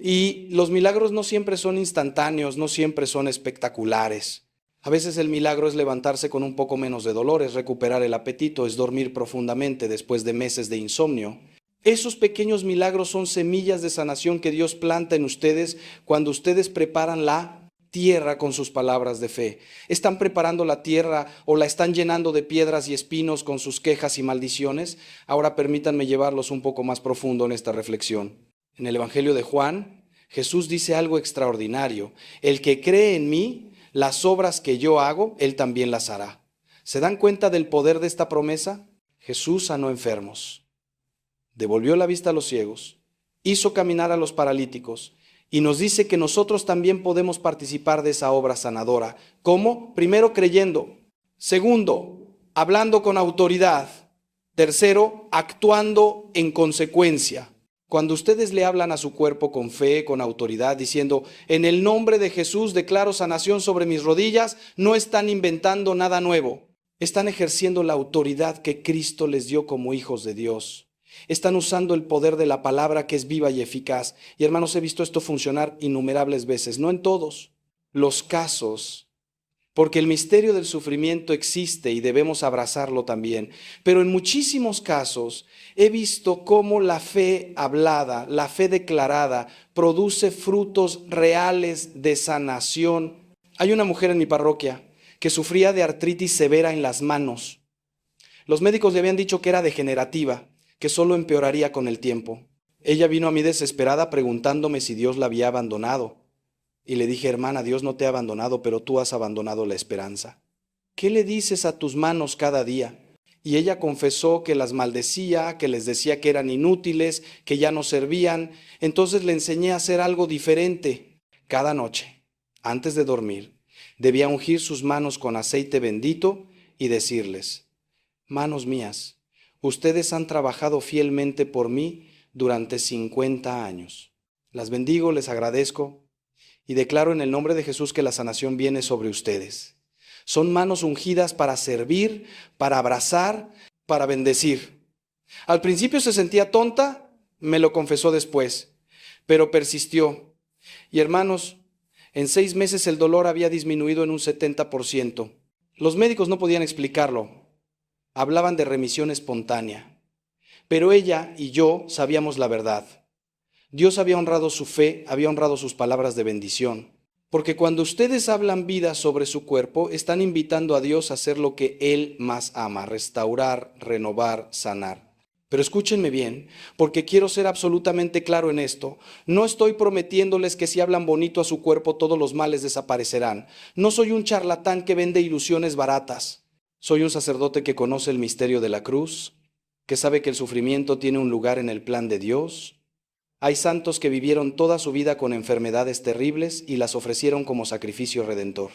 Y los milagros no siempre son instantáneos, no siempre son espectaculares. A veces el milagro es levantarse con un poco menos de dolor, es recuperar el apetito, es dormir profundamente después de meses de insomnio. Esos pequeños milagros son semillas de sanación que Dios planta en ustedes cuando ustedes preparan la tierra con sus palabras de fe. ¿Están preparando la tierra o la están llenando de piedras y espinos con sus quejas y maldiciones? Ahora permítanme llevarlos un poco más profundo en esta reflexión. En el Evangelio de Juan, Jesús dice algo extraordinario. El que cree en mí, las obras que yo hago, él también las hará. ¿Se dan cuenta del poder de esta promesa? Jesús sanó enfermos, devolvió la vista a los ciegos, hizo caminar a los paralíticos y nos dice que nosotros también podemos participar de esa obra sanadora. ¿Cómo? Primero, creyendo. Segundo, hablando con autoridad. Tercero, actuando en consecuencia. Cuando ustedes le hablan a su cuerpo con fe, con autoridad, diciendo, en el nombre de Jesús declaro sanación sobre mis rodillas, no están inventando nada nuevo. Están ejerciendo la autoridad que Cristo les dio como hijos de Dios. Están usando el poder de la palabra que es viva y eficaz. Y hermanos, he visto esto funcionar innumerables veces, no en todos los casos, porque el misterio del sufrimiento existe y debemos abrazarlo también. Pero en muchísimos casos he visto cómo la fe hablada, la fe declarada, produce frutos reales de sanación. Hay una mujer en mi parroquia que sufría de artritis severa en las manos. Los médicos le habían dicho que era degenerativa, que solo empeoraría con el tiempo. Ella vino a mí desesperada preguntándome si Dios la había abandonado. Y le dije, hermana, Dios no te ha abandonado, pero tú has abandonado la esperanza. ¿Qué le dices a tus manos cada día? Y ella confesó que las maldecía, que les decía que eran inútiles, que ya no servían. Entonces le enseñé a hacer algo diferente. Cada noche, antes de dormir, debía ungir sus manos con aceite bendito y decirles, manos mías, ustedes han trabajado fielmente por mí durante 50 años. Las bendigo, les agradezco. Y declaro en el nombre de Jesús que la sanación viene sobre ustedes. Son manos ungidas para servir, para abrazar, para bendecir. Al principio se sentía tonta, me lo confesó después, pero persistió. Y hermanos, en 6 meses el dolor había disminuido en un 70%. Los médicos no podían explicarlo. Hablaban de remisión espontánea. Pero ella y yo sabíamos la verdad. Dios había honrado su fe, había honrado sus palabras de bendición. Porque cuando ustedes hablan vida sobre su cuerpo, están invitando a Dios a hacer lo que Él más ama, restaurar, renovar, sanar. Pero escúchenme bien, porque quiero ser absolutamente claro en esto. No estoy prometiéndoles que si hablan bonito a su cuerpo todos los males desaparecerán. No soy un charlatán que vende ilusiones baratas. Soy un sacerdote que conoce el misterio de la cruz, que sabe que el sufrimiento tiene un lugar en el plan de Dios. Hay santos que vivieron toda su vida con enfermedades terribles y las ofrecieron como sacrificio redentor.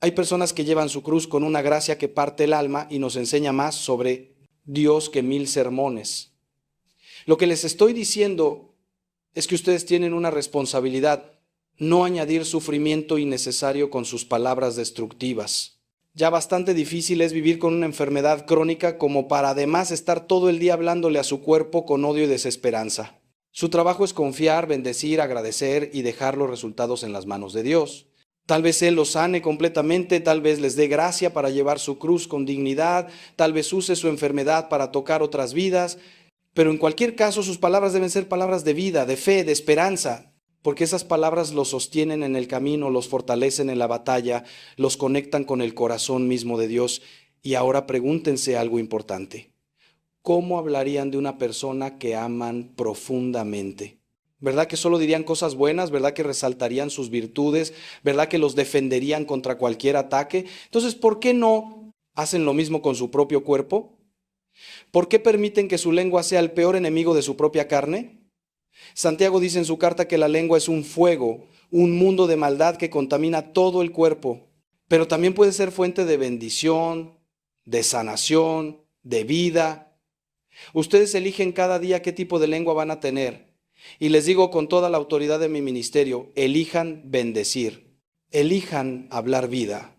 Hay personas que llevan su cruz con una gracia que parte el alma y nos enseña más sobre Dios que 1000 sermones. Lo que les estoy diciendo es que ustedes tienen una responsabilidad, no añadir sufrimiento innecesario con sus palabras destructivas. Ya bastante difícil es vivir con una enfermedad crónica como para además estar todo el día hablándole a su cuerpo con odio y desesperanza. Su trabajo es confiar, bendecir, agradecer y dejar los resultados en las manos de Dios. Tal vez Él los sane completamente, tal vez les dé gracia para llevar su cruz con dignidad, tal vez use su enfermedad para tocar otras vidas, pero en cualquier caso sus palabras deben ser palabras de vida, de fe, de esperanza, porque esas palabras los sostienen en el camino, los fortalecen en la batalla, los conectan con el corazón mismo de Dios. Y ahora pregúntense algo importante. ¿Cómo hablarían de una persona que aman profundamente? ¿Verdad que solo dirían cosas buenas? ¿Verdad que resaltarían sus virtudes? ¿Verdad que los defenderían contra cualquier ataque? Entonces, ¿por qué no hacen lo mismo con su propio cuerpo? ¿Por qué permiten que su lengua sea el peor enemigo de su propia carne? Santiago dice en su carta que la lengua es un fuego, un mundo de maldad que contamina todo el cuerpo, pero también puede ser fuente de bendición, de sanación, de vida. Ustedes eligen cada día qué tipo de lengua van a tener. Y les digo con toda la autoridad de mi ministerio, elijan bendecir, elijan hablar vida,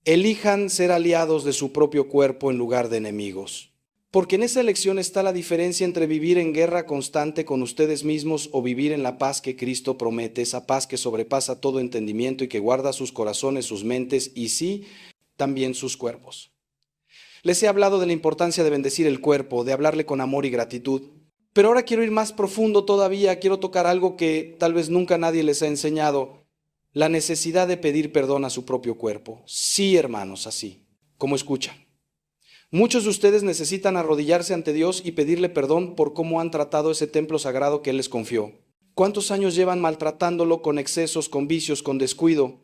elijan ser aliados de su propio cuerpo en lugar de enemigos. Porque en esa elección está la diferencia entre vivir en guerra constante con ustedes mismos o vivir en la paz que Cristo promete, esa paz que sobrepasa todo entendimiento y que guarda sus corazones, sus mentes y sí, también sus cuerpos. Les he hablado de la importancia de bendecir el cuerpo, de hablarle con amor y gratitud. Pero ahora quiero ir más profundo todavía, quiero tocar algo que tal vez nunca nadie les ha enseñado, la necesidad de pedir perdón a su propio cuerpo. Sí, hermanos, así, como escuchan. Muchos de ustedes necesitan arrodillarse ante Dios y pedirle perdón por cómo han tratado ese templo sagrado que Él les confió. ¿Cuántos años llevan maltratándolo con excesos, con vicios, con descuido?